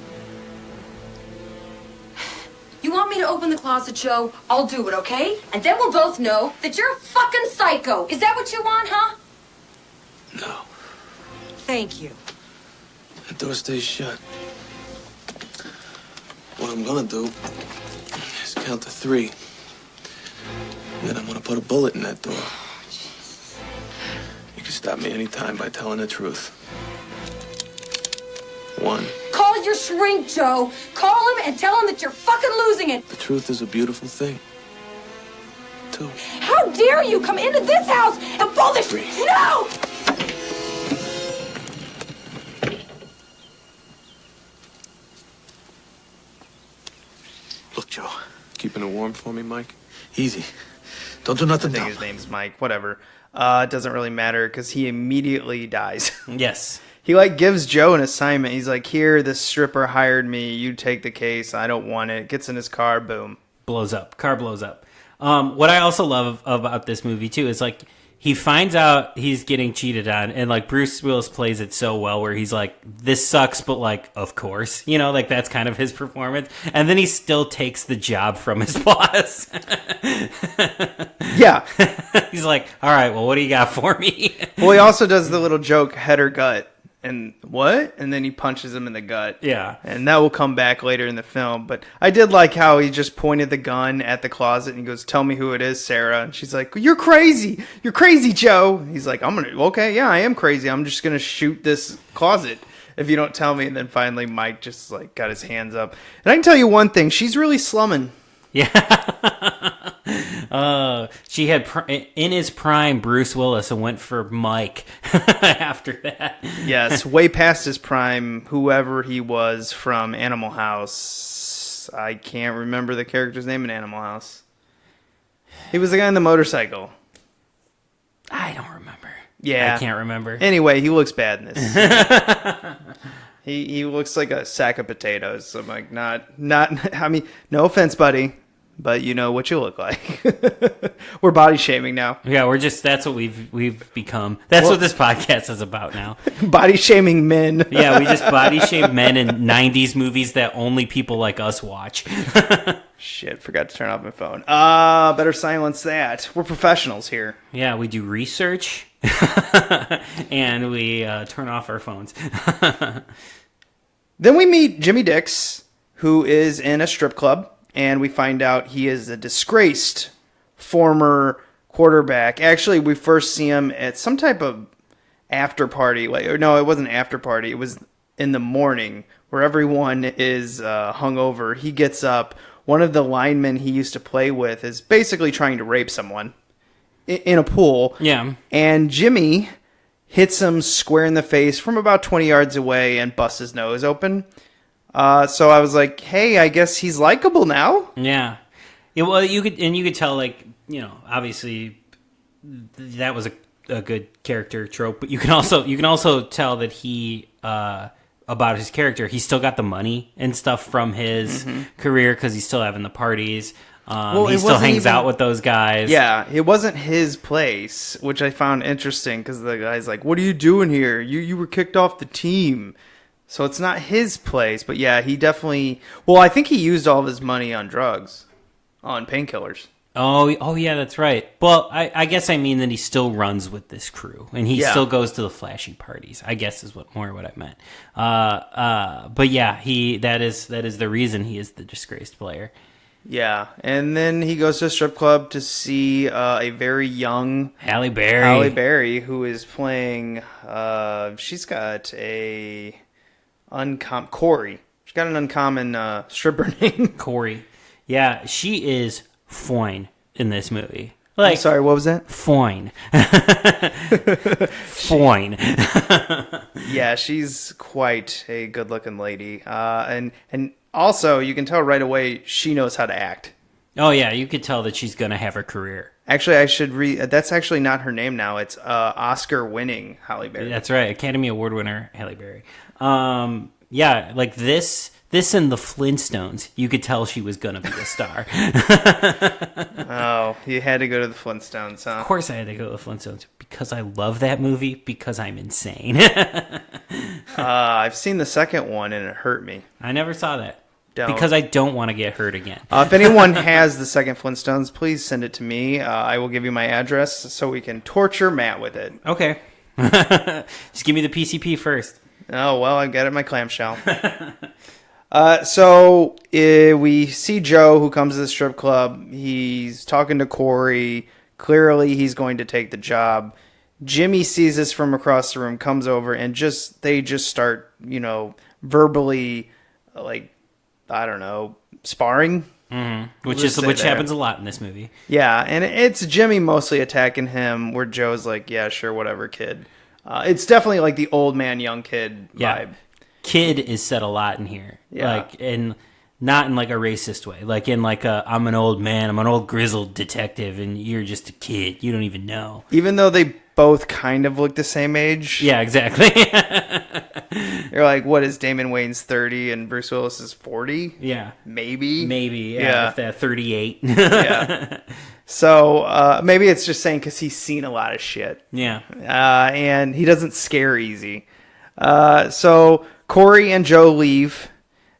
You want me to open the closet, Joe? I'll do it, okay? And then we'll both know that you're a fucking psycho. Is that what you want, huh? No. Thank you. That door stays shut. What I'm gonna do is count to 3. And then I'm gonna put a bullet in that door. You can stop me anytime by telling the truth. 1. Call your shrink, Joe. Call him and tell him that you're fucking losing it. The truth is a beautiful thing. 2. How dare you come into this house and pull this... 3. No! Look, Joe. Keeping it warm for me, Mike? Easy. Don't do I nothing think dumb. his name's Mike. Whatever. It doesn't really matter because he immediately dies. Yes. He like gives Joe an assignment. He's like, "Here, this stripper hired me. You take the case. I don't want it." Gets in his car. Boom. Blows up. Car blows up. What I also love about this movie too is like he finds out he's getting cheated on, and like Bruce Willis plays it so well where he's like, this sucks, but like, of course, you know, like that's kind of his performance. And then he still takes the job from his boss. Yeah. He's like, all right, well, what do you got for me? Well, he also does the little joke, head or gut. And what? And then he punches him in the gut. Yeah. And that will come back later in the film. But I did like how he just pointed the gun at the closet and he goes, "Tell me who it is, Sarah." And she's like, "You're crazy. You're crazy, Joe." He's like, "Okay, yeah, I am crazy. I'm just going to shoot this closet if you don't tell me." And then finally Mike just like got his hands up. And I can tell you one thing. She's really slumming. Yeah. She had in his prime Bruce Willis and went for Mike after that. Yes, way past his prime, whoever he was from Animal House. I can't remember the character's name in Animal House. He was the guy on the motorcycle. I don't remember. Yeah. I can't remember. Anyway, he looks bad in this. He looks like a sack of potatoes. I'm like, not, I mean, no offense, buddy, but you know what you look like. We're body shaming now. Yeah, that's what we've become. That's what this podcast is about now. Body shaming men. Yeah, we just body shame men in 90s movies that only people like us watch. Shit, forgot to turn off my phone. Better silence that. We're professionals here. Yeah, we do research and we turn off our phones. Then we meet Jimmy Dix, who is in a strip club, and we find out he is a disgraced former quarterback. Actually, we first see him at some type of after party. No, it wasn't after party. It was in the morning where everyone is hungover. He gets up. One of the linemen he used to play with is basically trying to rape someone in a pool. Yeah. And Jimmy hits him square in the face from about 20 yards away and busts his nose open. So I was like, hey, I guess he's likable now. Yeah. Yeah, well, you could tell, like, you know, obviously that was a good character trope, but you can also tell that he about his character, he still got the money and stuff from his career because he's still having the parties. He still hangs out with those guys. Yeah, it wasn't his place, which I found interesting because the guy's like, "What are you doing here? You were kicked off the team." So it's not his place, but yeah, he definitely. Well, I think he used all of his money on drugs, on painkillers. Oh yeah, that's right. Well, I guess I mean that he still runs with this crew, and he still goes to the flashy parties. I guess is what I meant. But yeah, that is the reason he is the disgraced player. Yeah, and then he goes to a strip club to see a very young Halle Berry. Halle Berry, who is playing. She's got a Corey. She's got an uncommon stripper name. Corey. Yeah, she is fine in this movie. Like, I'm sorry, what was that? Fine. Fine. Yeah, she's quite a good-looking lady, and also you can tell right away she knows how to act. Oh yeah, you could tell that she's gonna have a career. Actually, I should that's actually not her name now. It's Oscar-winning Halle Berry. That's right, Academy Award winner Halle Berry. Yeah, like this and the Flintstones, you could tell she was gonna be a star. Oh, you had to go to the Flintstones, huh? Of course I had to go to the Flintstones because I love that movie because I'm insane. I've seen the second one and it hurt me. I never saw that. Don't. Because I don't want to get hurt again. If anyone has the second Flintstones, please send it to me. I will give you my address so we can torture Matt with it. Okay. Just give me the PCP first. Oh, well, I've got it in my clamshell. So we see Joe, who comes to the strip club. He's talking to Corey. Clearly, he's going to take the job. Jimmy sees this from across the room, comes over, and they just start, verbally, like, I don't know, sparring. Mm-hmm. Which happens a lot in this movie. Yeah, and it's Jimmy mostly attacking him, where Joe's like, yeah, sure, whatever, kid. It's definitely like the old man, young kid vibe. Kid is said a lot in here. Yeah. Like, and not in like a racist way. Like in like I'm an old man, I'm an old grizzled detective, and you're just a kid. You don't even know. Even though they both kind of look the same age. Yeah, exactly. You're like, what is Damon Wayans 30 and Bruce Willis is 40? Yeah. Maybe, yeah. If that 38. Yeah. So maybe it's just saying because he's seen a lot of shit. Yeah. And he doesn't scare easy. So Corey and Joe leave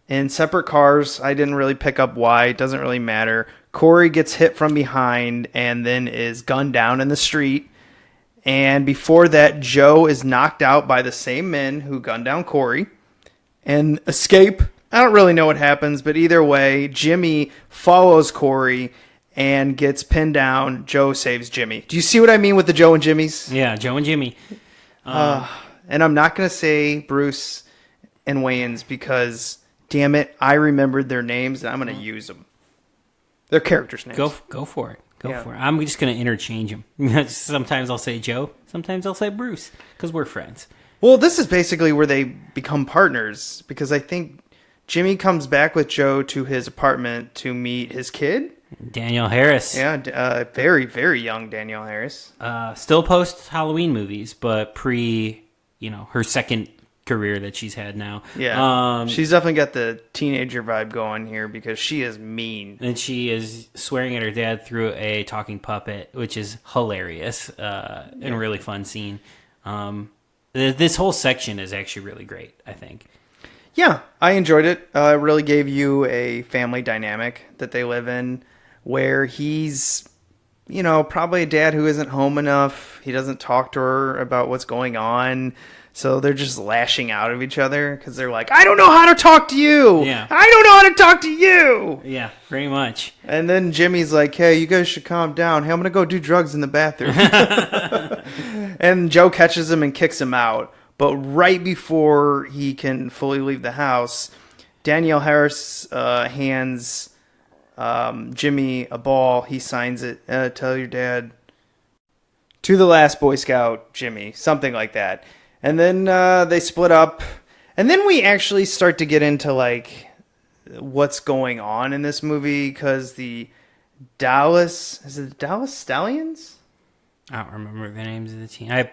in separate cars. I didn't really pick up why. It doesn't really matter. Corey gets hit from behind and then is gunned down in the street. And before that, Joe is knocked out by the same men who gunned down Corey and escape. I don't really know what happens, but either way, Jimmy follows Corey and gets pinned down. Joe saves Jimmy. Do you see what I mean with the Joe and Jimmys? Yeah, Joe and Jimmy. And I'm not going to say Bruce and Wayans because, damn it, I remembered their names and I'm going to use them. Their characters' names. Go for it. Go for it. I'm just going to interchange them. Sometimes I'll say Joe. Sometimes I'll say Bruce because we're friends. Well, this is basically where they become partners because I think Jimmy comes back with Joe to his apartment to meet his kid. Danielle Harris. Yeah, very, very young Danielle Harris. Still posts Halloween movies, but her second career that she's had now. Yeah. She's definitely got the teenager vibe going here because she is mean. And she is swearing at her dad through a talking puppet, which is hilarious and a really fun scene. This whole section is actually really great, I think. Yeah, I enjoyed it. It really gave you a family dynamic that they live in where he's, probably a dad who isn't home enough. He doesn't talk to her about what's going on. So they're just lashing out of each other because they're like, I don't know how to talk to you. Yeah. I don't know how to talk to you. Yeah, pretty much. And then Jimmy's like, hey, you guys should calm down. Hey, I'm going to go do drugs in the bathroom. And Joe catches him and kicks him out. But right before he can fully leave the house, Danielle Harris hands Jimmy a ball. He signs it. Tell your dad. To the last Boy Scout, Jimmy. Something like that. And then they split up. And then we actually start to get into, like, what's going on in this movie. Because the Dallas Stallions? I don't remember the names of the team. I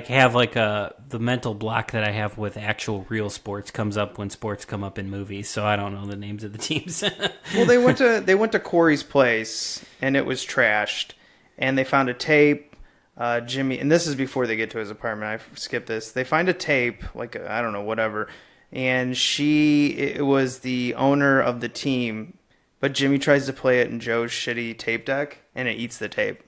have the mental block that I have with actual real sports comes up when sports come up in movies, so I don't know the names of the teams. Well, they went to Corey's place and it was trashed, and they found a tape. Jimmy, and this is before they get to his apartment. I skipped this. They find a tape, I don't know, whatever, and it was the owner of the team, but Jimmy tries to play it in Joe's shitty tape deck, and it eats the tape.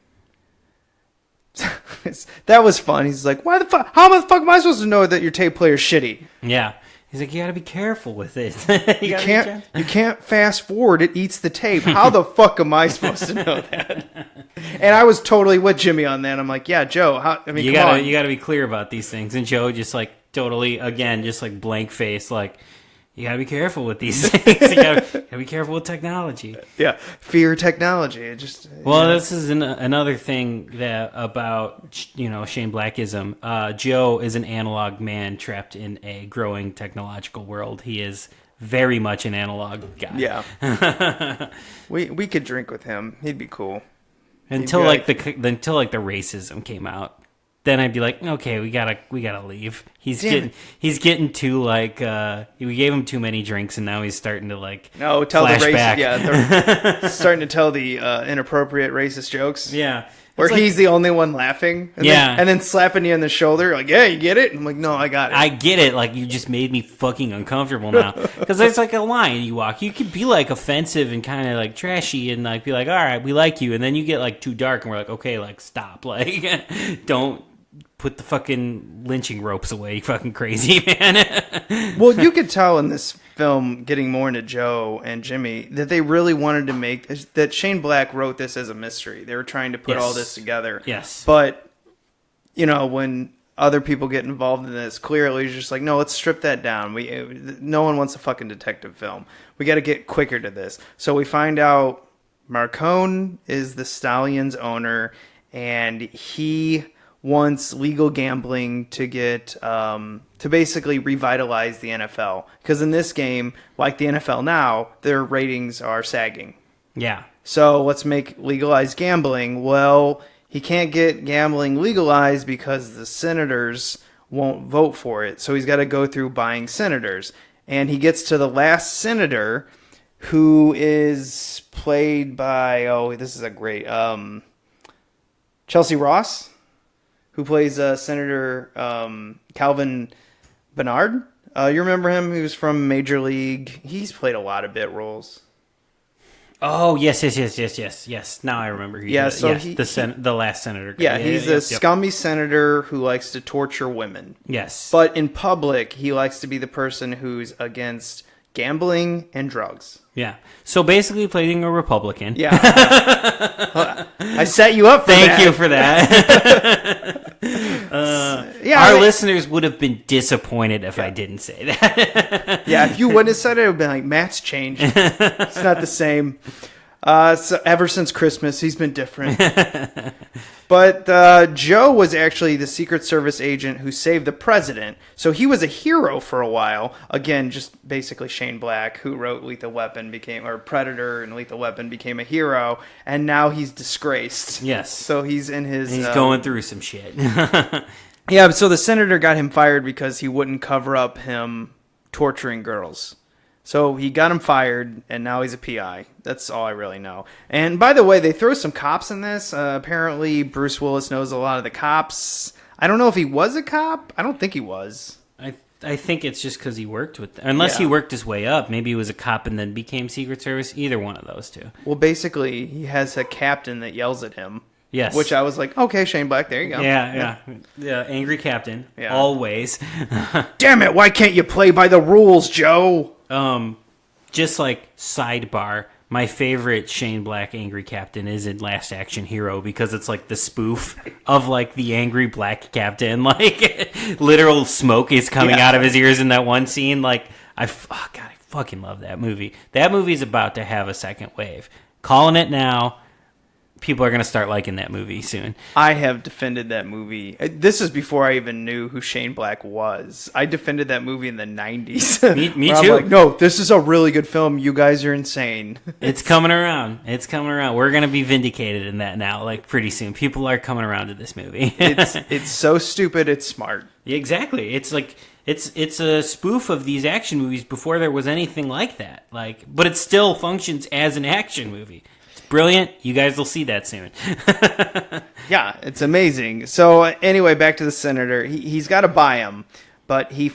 That was fun. He's like, why the fuck? How the fuck am I supposed to know that your tape player's shitty? Yeah. He's like, you gotta be careful with it. You can't fast forward. It eats the tape. How the fuck am I supposed to know that? And I was totally with Jimmy on that. I'm like, yeah, Joe. You gotta be clear about these things. And Joe just like totally, again, just like blank face, like, you gotta be careful with these things. You gotta be careful with technology. Yeah, fear technology. It just. This is another thing that about Shane Blackism. Joe is an analog man trapped in a growing technological world. He is very much an analog guy. Yeah. we could drink with him. He'd be cool. Until the racism came out. Then I'd be like, okay, we gotta leave. He's getting too like we gave him too many drinks, and now he's starting to tell flash the racist. back. Yeah, they're starting to tell the inappropriate racist jokes. Yeah, where he's the only one laughing. And then slapping you on the shoulder, like, yeah, you get it. And I'm like, no, I got it. I get it. Like, you just made me fucking uncomfortable now because there's like a line you walk. You could be like offensive and kind of like trashy and like be like, all right, we like you, and then you get like too dark, and we're like, okay, like stop, like don't. Put the fucking lynching ropes away, you fucking crazy man. Well, you could tell in this film, getting more into Joe and Jimmy, that they really wanted to make that Shane Black wrote this as a mystery. They were trying to put all this together. Yes. But, when other people get involved in this, clearly it's just like, no, let's strip that down. No one wants a fucking detective film. We got to get quicker to this. So we find out Marcone is the Stallions owner, and he wants legal gambling to get to basically revitalize the NFL, because in this game, like the NFL now, their ratings are sagging. Yeah. So let's make legalized gambling. Well, he can't get gambling legalized because the senators won't vote for it. So he's got to go through buying senators, and he gets to the last senator, who is played by this is a great Chelsea Ross, who plays Senator Calvin Bernard. You remember him? He was from Major League. He's played a lot of bit roles. Oh, yes. Now I remember. The last senator. Yeah, he's a scummy senator who likes to torture women. Yes. But in public, he likes to be the person who's against gambling and drugs. Yeah. So basically playing a Republican. Yeah. I set you up for that. Thank you for that. Our listeners would have been disappointed if I didn't say that. Yeah, if you wouldn't have said it, it would have been like, Matt's changed. It's not the same. So ever since Christmas, he's been different. But Joe was actually the Secret Service agent who saved the president. So he was a hero for a while. Again, just basically Shane Black, who wrote Lethal Weapon, Predator and Lethal Weapon, became a hero. And now he's disgraced. Yes. So he's in his... He's going through some shit. Yeah, so the senator got him fired because he wouldn't cover up him torturing girls. So he got him fired, and now he's a PI. That's all I really know. And by the way, they throw some cops in this. Apparently, Bruce Willis knows a lot of the cops. I don't know if he was a cop. I don't think he was. I think it's just because he worked with them. Unless he worked his way up. Maybe he was a cop and then became Secret Service. Either one of those two. Well, basically, he has a captain that yells at him. Yes. Which I was like, okay, Shane Black, there you go. Yeah. Angry captain. Yeah. Always. Damn it, why can't you play by the rules, Joe? Just like sidebar, my favorite Shane Black angry captain is in Last Action Hero because it's like the spoof of like the angry black captain. Like literal smoke is coming out of his ears in that one scene. Like I fucking love that movie. That movie's about to have a second wave. Calling it now. People are going to start liking that movie soon. I have defended that movie. This is before I even knew who Shane Black was. I defended that movie in the 90s. Me too. I'm like, no, this is a really good film. You guys are insane. It's coming around. We're going to be vindicated in that now, like pretty soon. People are coming around to this movie. It's so stupid, it's smart. Exactly. It's like it's a spoof of these action movies before there was anything like that. Like, but it still functions as an action movie. Brilliant. You guys will see that soon. Yeah, it's amazing. So anyway, back to the senator. He's got to buy him, but he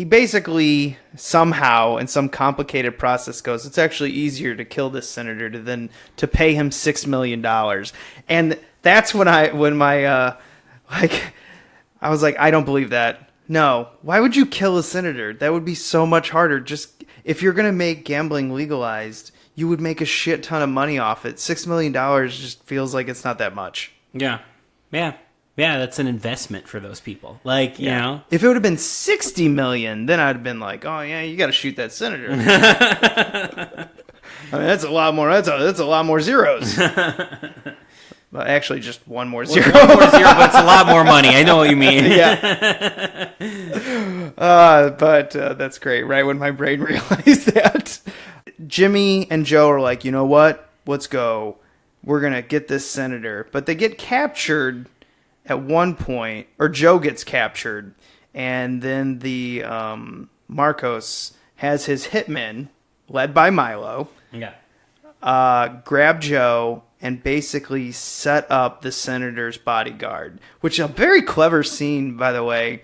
basically somehow in some complicated process goes, it's actually easier to kill this senator than to pay him $6 million. And that's when I was like, I don't believe that. No, why would you kill a senator? That would be so much harder. Just if you're going to make gambling legalized, you would make a shit ton of money off it. $6 million just feels like it's not that much. Yeah. That's an investment for those people. Like, you know, if it would have been $60 million, then I'd have been like, oh yeah, you got to shoot that senator. I mean, that's a lot more. That's a lot more zeros. Well, actually, just one more zero. One more zero, but it's a lot more money. I know what you mean. Yeah. But that's great. Right when my brain realized that. Jimmy and Joe are like, you know what? Let's go. We're going to get this senator. But they get captured at one point, or Joe gets captured, and then the Marcos has his hitmen, led by Milo, grab Joe and basically set up the senator's bodyguard, which is a very clever scene, by the way,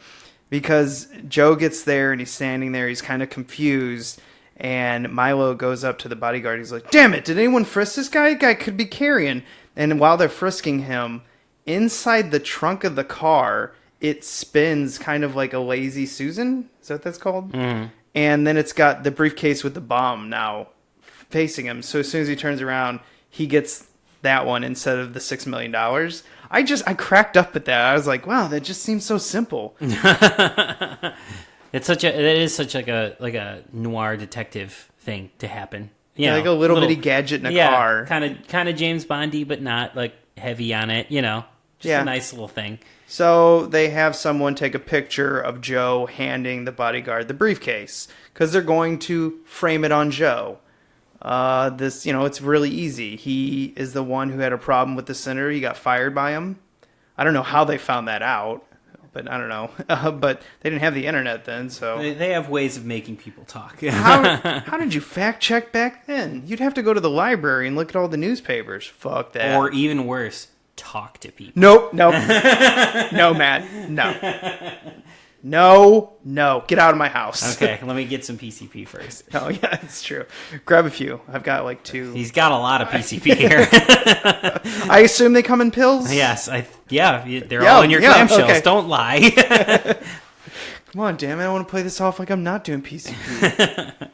because Joe gets there and he's standing there. He's kind of confused. And Milo goes up to the bodyguard. He's like, damn it, did anyone frisk this guy? Guy could be carrying. And while they're frisking him, inside the trunk of the car, it spins kind of like a Lazy Susan. Is that what that's called? Mm. And then it's got the briefcase with the bomb now facing him. So as soon as he turns around, he gets that one instead of the $6 million. I cracked up at that. I was like, wow, that just seems so simple. It is such like a noir detective thing to happen. Yeah, like a little bitty gadget in a car. Kind of James Bondy, but not like heavy on it. You know, just a nice little thing. So they have someone take a picture of Joe handing the bodyguard the briefcase because they're going to frame it on Joe. It's really easy. He is the one who had a problem with the senator. He got fired by him. I don't know how they found that out. But I don't know. But they didn't have the internet then, so... They have ways of making people talk. How did you fact check back then? You'd have to go to the library and look at all the newspapers. Fuck that. Or even worse, talk to people. Nope. No, Matt. No. Get out of my house. Okay, let me get some PCP first. Oh, yeah, it's true. Grab a few. I've got like 2. He's got a lot of PCP here. I assume they come in pills? Yes. They're all in your clamshells. Okay. Don't lie. Come on, damn it. I want to play this off like I'm not doing PCP.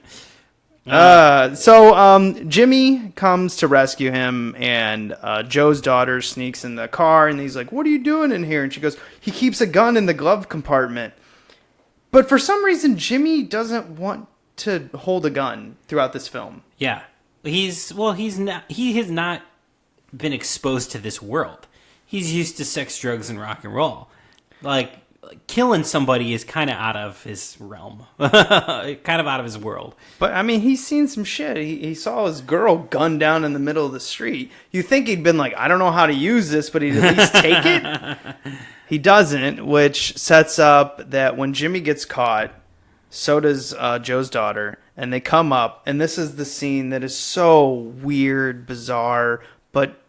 So Jimmy comes to rescue him, and Joe's daughter sneaks in the car, and he's like, what are you doing in here? And she goes, he keeps a gun in the glove compartment. But for some reason, Jimmy doesn't want to hold a gun throughout this film. Yeah. He has not been exposed to this world. He's used to sex, drugs, and rock and roll. Like killing somebody is kind of out of his realm, kind of out of his world. But I mean, he's seen some shit. He saw his girl gunned down in the middle of the street. You think he'd been like, I don't know how to use this, but he'd at least take it. He doesn't, which sets up that when Jimmy gets caught, so does Joe's daughter, and they come up, and this is the scene that is so weird, bizarre, but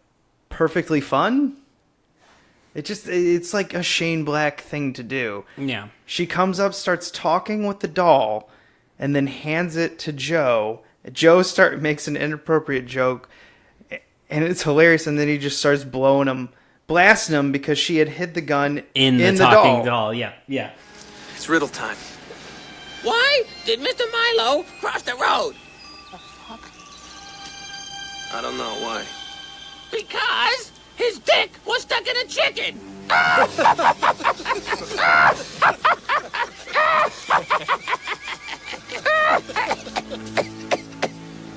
perfectly fun. It's like a Shane Black thing to do. Yeah. She comes up, starts talking with the doll, and then hands it to Joe. Joe makes an inappropriate joke, and it's hilarious. And then he just starts blasting him because she had hid the gun in the talking doll. Yeah. It's riddle time. Why did Mr. Milo cross the road? I don't know why. Because his dick was stuck in a chicken.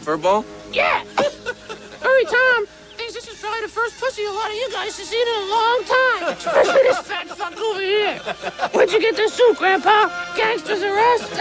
Furball? Yeah. Hurry, Tom. Thinks this is probably the first pussy a lot of you guys have seen in a long time. Especially this fat fuck over here. Where'd you get this suit, Grandpa? Gangsters arrest?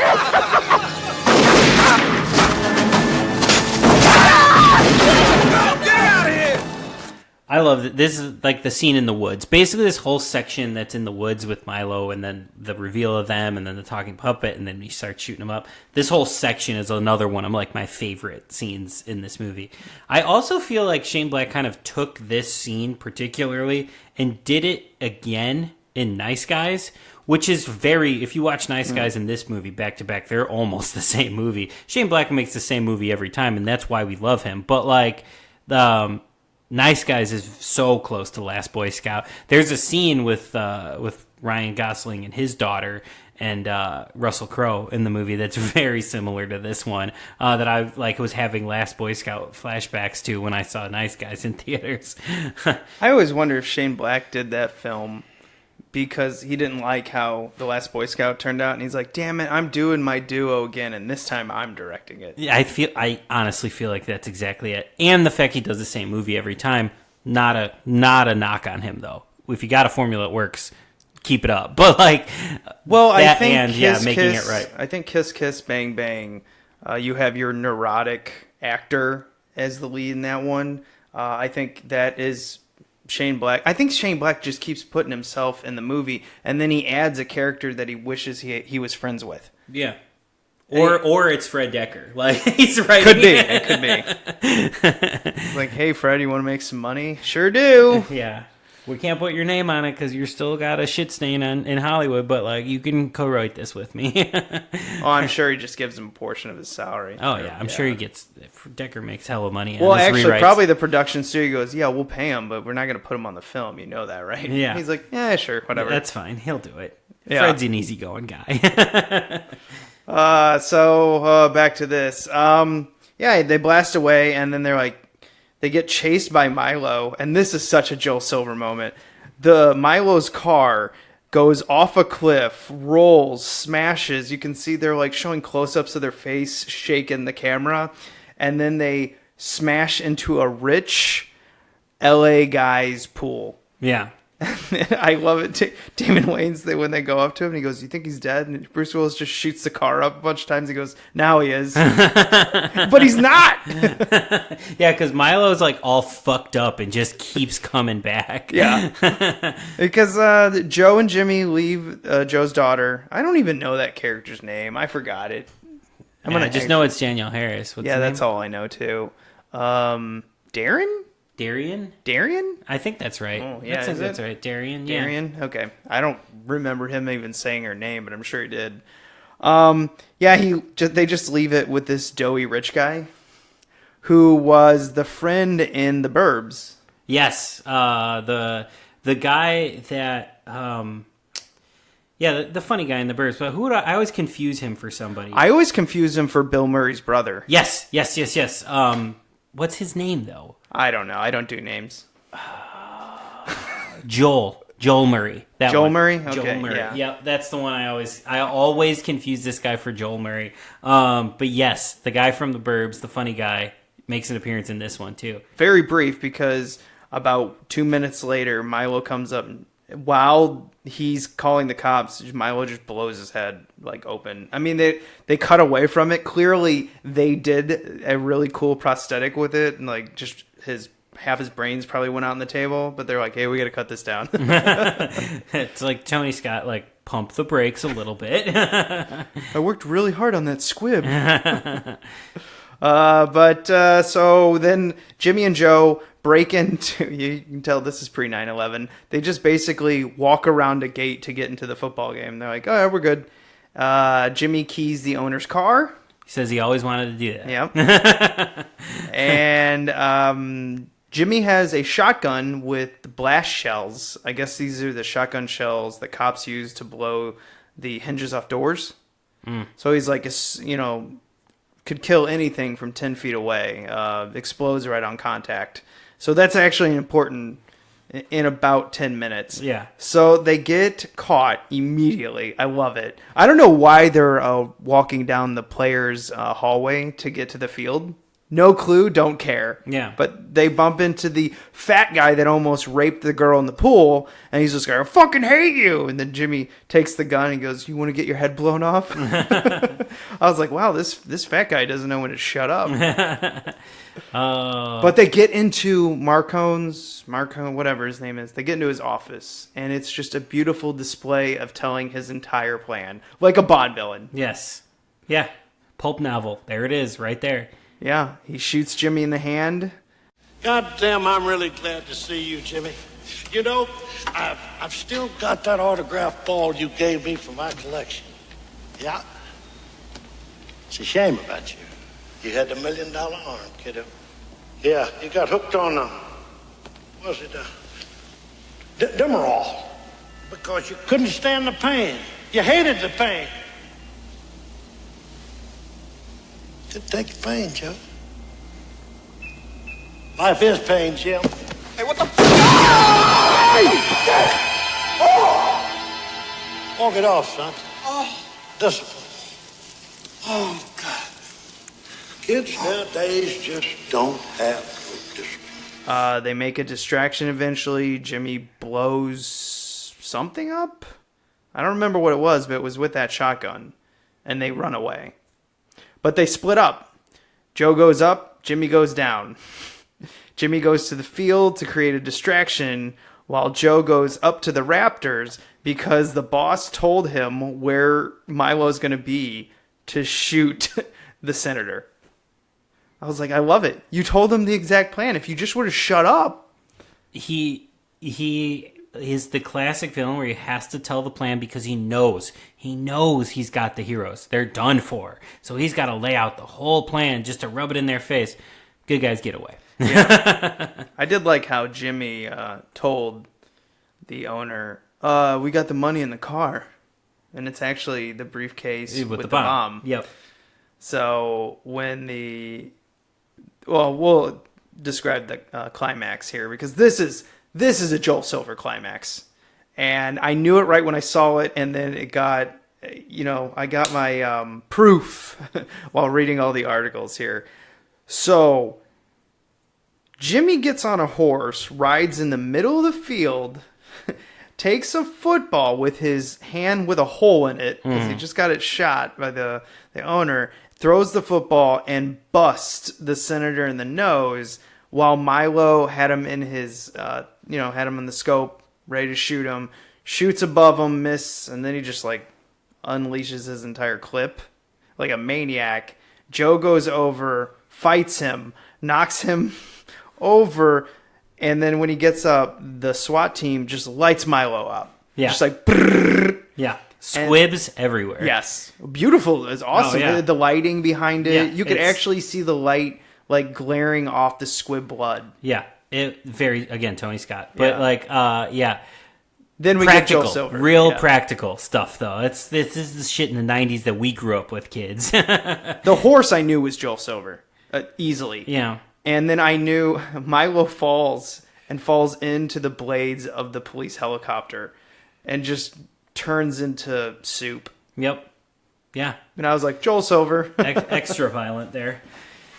I love it. This is like the scene in the woods. Basically, this whole section that's in the woods with Milo, and then the reveal of them, and then the talking puppet, and then he starts shooting them up. This whole section is another one of like my favorite scenes in this movie. I also feel like Shane Black kind of took this scene particularly and did it again in Nice Guys, which is very, if you watch Nice Guys in this movie back to back, they're almost the same movie. Shane Black makes the same movie every time, and that's why we love him. But like Nice Guys is so close to Last Boy Scout. There's a scene with Ryan Gosling and his daughter and Russell Crowe in the movie that's very similar to this one that I like was having Last Boy Scout flashbacks to when I saw Nice Guys in theaters. I always wonder if Shane Black did that film because he didn't like how The Last Boy Scout turned out, and he's like, damn it, I'm doing my duo again, and this time I'm directing it. Yeah, I honestly feel like that's exactly it. And the fact he does the same movie every time, not a knock on him, though. If you got a formula that works, keep it up. But like, well, that I think and making it right. I think Kiss Kiss Bang Bang, you have your neurotic actor as the lead in that one. I think that is Shane Black. I think Shane Black just keeps putting himself in the movie, and then he adds a character that he wishes he was friends with. Yeah. Or it's Fred Dekker. Like he's right. Could be. It could be. It's like, hey, Fred, you want to make some money? Sure do. Yeah. We can't put your name on it because you're still got a shit stain in Hollywood, but like you can co-write this with me. Oh, I'm sure he just gives him a portion of his salary. Oh yeah, I'm sure he gets. Dekker makes hella money. Well, on his actually, rewrites. probably the production studio goes, yeah, we'll pay him, but we're not going to put him on the film. You know that, right? Yeah. He's like, yeah, sure, whatever. That's fine. He'll do it. Yeah. Fred's an easygoing guy. So back to this. Yeah, they blast away, and then they're like, they get chased by Milo, and this is such a Joel Silver moment. The Milo's car goes off a cliff, rolls, smashes. You can see they're like showing close-ups of their face, shaking the camera, and then they smash into a rich LA guy's pool. Yeah. I love it. Damon Wayans, when they go up to him, and he goes, "You think he's dead?" And Bruce Willis just shoots the car up a bunch of times. He goes, "Now he is," but he's not. Yeah, because Milo's like all fucked up and just keeps coming back. Yeah, because Joe and Jimmy leave Joe's daughter. I don't even know that character's name. I forgot it. I just know it's Danielle Harris. What's the that's name? all I know too. Darren. Darian? I think that's right. Oh, yeah, that's right. Darian. Yeah. Darian? Okay. I don't remember him even saying her name, but I'm sure he did. Yeah, they just leave it with this doughy rich guy who was the friend in The Burbs. Yes. The guy that the funny guy in The Burbs. But I always confuse him for somebody. I always confuse him for Bill Murray's brother. Yes. What's his name though? I don't know. I don't do names. Joel Murray. Murray? Okay, Joel Murray. yeah. Yep, that's the one I always confuse this guy for Joel Murray. But yes, the guy from The Burbs, the funny guy, makes an appearance in this one too. Very brief, because about 2 minutes later, Milo comes up and while he's calling the cops, Milo just blows his head like open. I mean, they cut away from it. Clearly, they did a really cool prosthetic with it, and like just half his brains probably went out on the table. But they're like, "Hey, we got to cut this down." It's like Tony Scott, like pump the brakes a little bit. I worked really hard on that squib. So then Jimmy and Joe break into, you can tell this is pre 9/11. They just basically walk around a gate to get into the football game. They're like, oh, we're good. Jimmy keys the owner's car. He says he always wanted to do that. Yep. And Jimmy has a shotgun with blast shells. I guess these are the shotgun shells that cops use to blow the hinges off doors. So he's like, could kill anything from 10 feet away. Explodes right on contact. So that's actually important in about 10 minutes. Yeah. So they get caught immediately. I love it. I don't know why they're walking down the players' hallway to get to the field. No clue, don't care. Yeah. But they bump into the fat guy that almost raped the girl in the pool, and he's just like, I fucking hate you. And then Jimmy takes the gun and goes, you want to get your head blown off? I was like, wow, this fat guy doesn't know when to shut up. But they get into Marcone, whatever his name is. They get into his office, and it's just a beautiful display of telling his entire plan. Like a Bond villain. Yes. Yeah. Pulp novel. There it is, right there. Yeah, he shoots Jimmy in the hand. God damn, I'm really glad to see you, Jimmy. You know, I've still got that autographed ball you gave me for my collection. Yeah. It's a shame about you. You had the $1 million arm, kiddo. Yeah, you got hooked on, was it, Demerol. Because you couldn't stand the pain. You hated the pain. Didn't take the pain, Joe. Life is pain, Jim. Hey, what the f***? Walk it off, son. Oh. Discipline. Oh, God. Kids nowadays just don't have good discipline. They make a distraction eventually. Jimmy blows something up. I don't remember what it was, but it was with that shotgun. And they run away. But they split up. Joe goes up, Jimmy goes down. Jimmy goes to the field to create a distraction while Joe goes up to the Raptors because the boss told him where Milo's going to be to shoot the senator. I was like, I love it. You told them the exact plan. If you just would have shut up. He is the classic villain where he has to tell the plan because he knows he's got the heroes. They're done for. So he's got to lay out the whole plan just to rub it in their face. Good guys get away. Yeah. I did like how Jimmy told the owner, we got the money in the car. And it's actually the briefcase with the bomb. Yep. So when we'll describe the climax here because this is a Joel Silver climax. And I knew it right when I saw it, and then it got, I got my proof while reading all the articles here. So, Jimmy gets on a horse, rides in the middle of the field, takes a football with his hand with a hole in it, because he just got it shot by the owner, throws the football, and busts the senator in the nose, while Milo had him in his, had him in the scope, ready to shoot him, shoots above him, miss, and then he just, unleashes his entire clip like a maniac. Joe goes over, fights him, knocks him over, and then when he gets up, the SWAT team just lights Milo up. Yeah. Just like, brrr. Yeah. Squibs everywhere. Yes. Beautiful. It's awesome. Oh, yeah. The lighting behind it. Yeah, you could actually see the light glaring off the squib blood. Yeah. Again, Tony Scott. But yeah. Then we practical, get Joel Silver. Real practical stuff, though. This is the shit in the 90s that we grew up with, kids. The horse I knew was Joel Silver. Easily. Yeah. And then I knew Milo falls into the blades of the police helicopter and just turns into soup. Yep. Yeah. And I was like, Joel Silver. Extra violent there.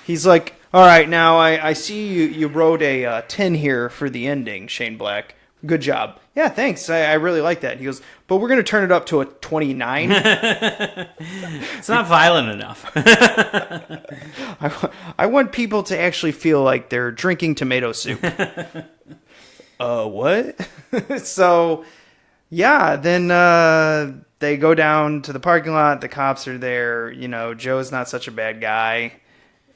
He's like, all right, now I see you wrote a 10 here for the ending, Shane Black. Good job. Yeah, thanks. I really like that. He goes, but we're going to turn it up to a 29. It's not violent enough. I want people to actually feel like they're drinking tomato soup. What? So, yeah, then they go down to the parking lot. The cops are there. Joe's not such a bad guy.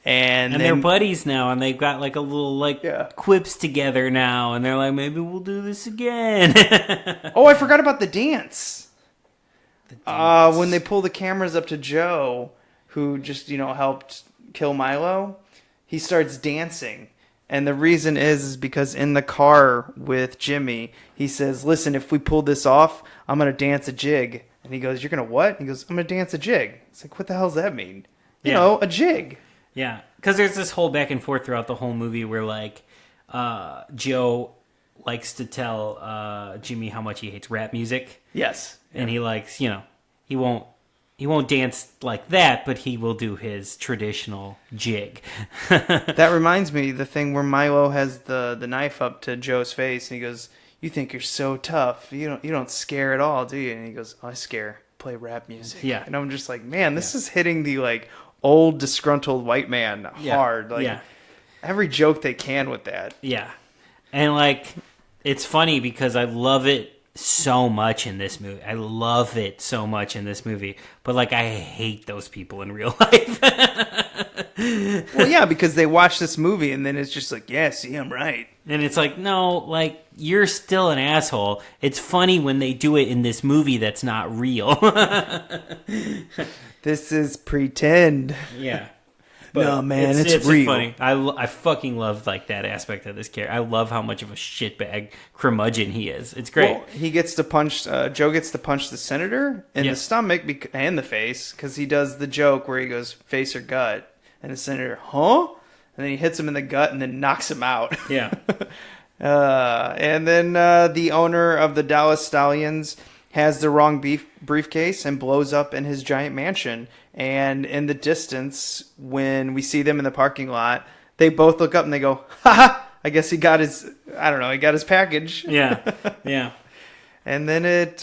And they're buddies now, and they've got like a little quips together now, and they're like, maybe we'll do this again. Oh, I forgot about the dance. When they pull the cameras up to Joe, who just, helped kill Milo, he starts dancing. And the reason is because in the car with Jimmy, he says, listen, if we pull this off, I'm going to dance a jig. And he goes, you're going to what? He goes, I'm going to dance a jig. It's like, what the hell does that mean? A jig. Yeah, because there's this whole back and forth throughout the whole movie where, like, Joe likes to tell Jimmy how much he hates rap music. Yes. And he likes, he won't dance like that, but he will do his traditional jig. That reminds me, the thing where Milo has the knife up to Joe's face, and he goes, you think you're so tough. You don't scare at all, do you? And he goes, I scare. Play rap music. Yeah. And I'm just like, man, this is hitting the, like, old disgruntled white man hard. Like, every joke they can with that. Yeah. And, like, it's funny because I love it so much in this movie. I love it so much in this movie. But, like, I hate those people in real life. Well, yeah, because they watch this movie and then it's just like, yeah, see, I'm right. And it's like, no, like, you're still an asshole. It's funny when they do it in this movie that's not real. This is pretend. Yeah. No, man, it's real. Funny. I fucking love, like, that aspect of this character. I love how much of a shitbag curmudgeon he is. It's great. Well, he gets to punch, Joe gets to punch the senator in the stomach and the face, because he does the joke where he goes, face or gut, and the senator, huh? And then he hits him in the gut and then knocks him out. Yeah. And then the owner of the Dallas Stallions has the wrong briefcase and blows up in his giant mansion. And in the distance, when we see them in the parking lot, they both look up and they go, ha! I guess he got his package. Yeah, yeah. And then it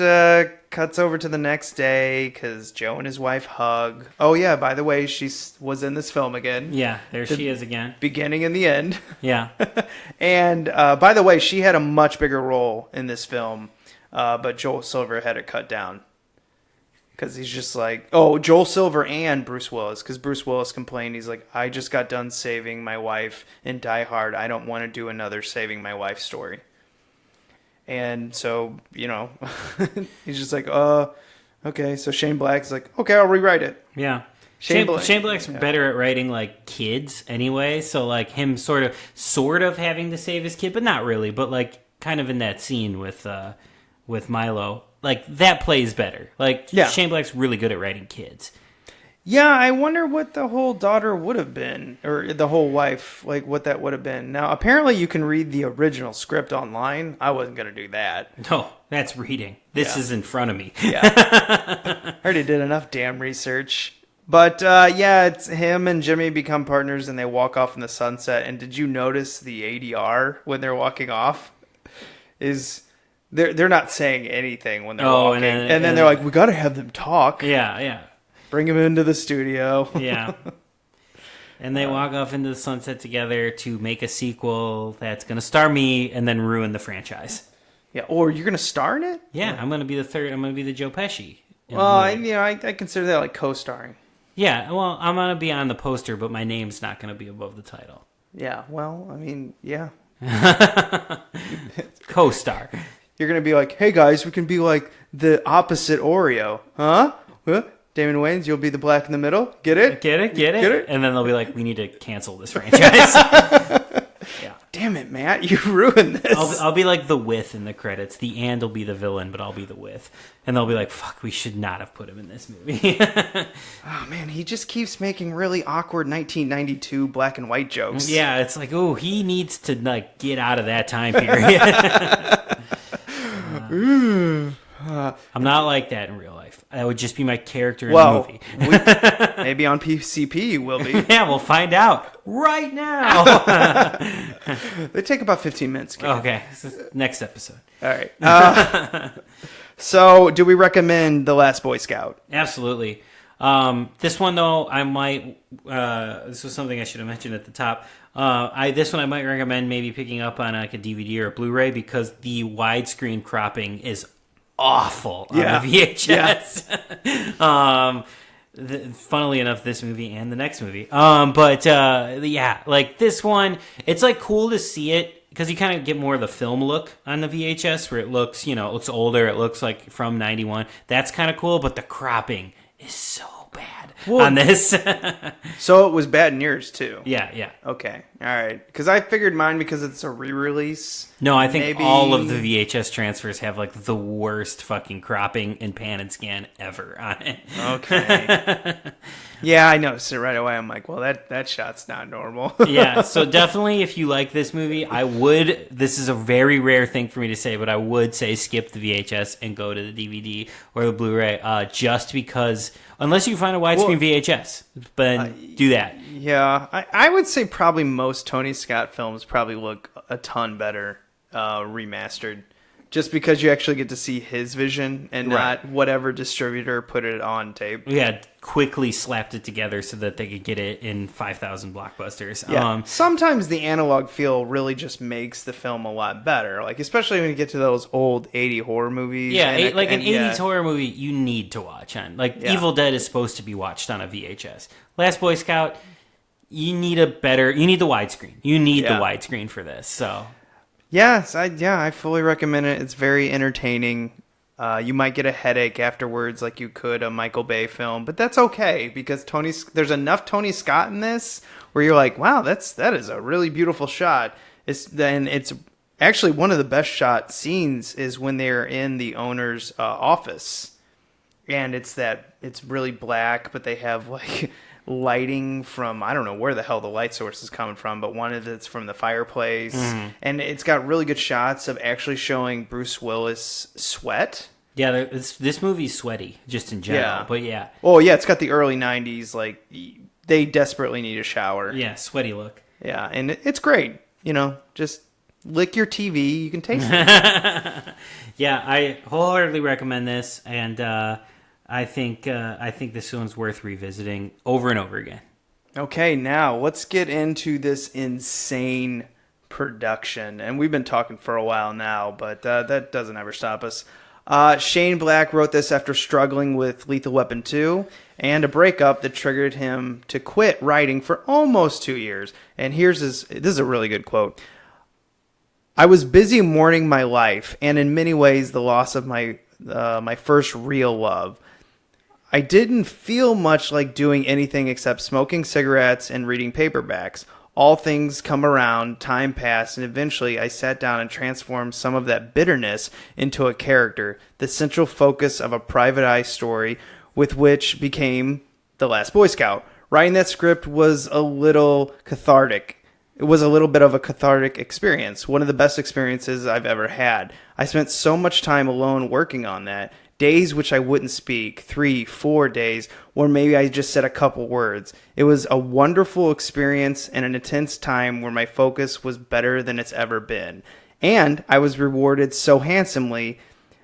cuts over to the next day because Joe and his wife hug. Oh, yeah, by the way, she was in this film again. Yeah, there she is again. Beginning and the end. Yeah. And by the way, she had a much bigger role in this film, but Joel Silver had it cut down. Because he's just like, Joel Silver and Bruce Willis. Because Bruce Willis complained, he's like, I just got done saving my wife in Die Hard. I don't want to do another saving my wife story. And so, he's just like, okay. So Shane Black's like, okay, I'll rewrite it. Yeah. Shane Black's better at writing, like, kids anyway. So, like, him sort of having to save his kid, but not really. But, like, kind of in that scene with Milo. Like, that plays better. Like, Shane Black's really good at writing kids. Yeah, I wonder what the whole daughter would have been, or the whole wife, like, what that would have been. Now, apparently you can read the original script online. I wasn't going to do that. No, that's reading. This is in front of me. Yeah. I already did enough damn research. But, it's him and Jimmy become partners, and they walk off in the sunset. And did you notice the ADR when they're walking off? They're not saying anything when they're walking. And then they're like, we got to have them talk. Yeah, yeah. Bring him into the studio. Yeah. And they walk off into the sunset together to make a sequel that's going to star me and then ruin the franchise. Yeah, or you're going to star in it? Yeah, I'm going to be the third. I'm going to be the Joe Pesci. Well, I consider that like co-starring. Yeah, well, I'm going to be on the poster, but my name's not going to be above the title. Yeah, well, I mean, yeah. Co-star. You're going to be like, hey guys, we can be like the opposite Oreo. Huh? Damon Wayans, you'll be the black in the middle. Get it? Get it? And then they'll be like, we need to cancel this franchise. Yeah. Damn it, Matt. You ruined this. I'll be like the with in the credits. The and will be the villain, but I'll be the with. And they'll be like, fuck, we should not have put him in this movie. Oh, man. He just keeps making really awkward 1992 black and white jokes. Yeah, it's like, he needs to like get out of that time period. I'm not like that in real life. That would just be my character in the movie. Maybe on PCP you will be. Yeah, we'll find out right now. They take about 15 minutes. Okay, next episode. All right. So, do we recommend The Last Boy Scout? Absolutely. This one, though, I might... this was something I should have mentioned at the top. This one I might recommend maybe picking up on like a DVD or a Blu-ray because the widescreen cropping is awful on the VHS. Yeah. funnily enough, this movie and the next movie. Yeah, like this one, it's like cool to see it because you kind of get more of the film look on the VHS where it looks, it looks older. It looks like from 91. That's kind of cool, but the cropping is so bad on this. So it was bad in yours too? Yeah. Okay. All right. Because I figured mine because it's a re-release. No, I think all of the VHS transfers have like the worst fucking cropping and pan and scan ever on it. Okay. Yeah, I noticed it right away. I'm like, well, that shot's not normal. Yeah, so definitely if you like this movie, this is a very rare thing for me to say, but I would say skip the VHS and go to the DVD or the Blu-ray just because, unless you find a widescreen VHS, but do that. Yeah, I would say probably most Tony Scott films probably look a ton better remastered. Just because you actually get to see his vision and not whatever distributor put it on tape. Yeah, quickly slapped it together so that they could get it in 5,000 blockbusters. Yeah. Sometimes the analog feel really just makes the film a lot better. Like, especially when you get to those old 80 horror movies. Yeah, an 80s horror movie you need to watch on. Like, Evil Dead is supposed to be watched on a VHS. Last Boy Scout, you need the widescreen. You need the widescreen for this, so... Yes, I fully recommend it. It's very entertaining. You might get a headache afterwards like you could a Michael Bay film, but that's okay because there's enough Tony Scott in this where you're like, wow, that is a really beautiful shot. It's actually one of the best shot scenes is when they're in the owner's office. And it's really black, but they have like lighting from, I don't know where the hell the light source is coming from, but one of it's from the fireplace. Mm-hmm. And it's got really good shots of actually showing Bruce Willis sweat. Yeah, this movie's sweaty just in general, but yeah. Oh yeah, it's got the early 90s, like they desperately need a shower. Yeah, sweaty look. Yeah, and it's great. Just lick your TV, you can taste it. Yeah, I wholeheartedly recommend this, and I think this one's worth revisiting over and over again. Okay, now let's get into this insane production. And we've been talking for a while now, but that doesn't ever stop us. Shane Black wrote this after struggling with Lethal Weapon 2 and a breakup that triggered him to quit writing for almost 2 years. And this is a really good quote. I was busy mourning my life and in many ways the loss of my first real love. I didn't feel much like doing anything except smoking cigarettes and reading paperbacks. All things come around, time passed, and eventually I sat down and transformed some of that bitterness into a character, the central focus of a private eye story, with which became The Last Boy Scout. Writing that script was a little cathartic. It was a little bit of a cathartic experience, one of the best experiences I've ever had. I spent so much time alone working on that. Days which I wouldn't speak, 3-4 days, or maybe I just said a couple words. It was a wonderful experience and an intense time where my focus was better than it's ever been. And I was rewarded so handsomely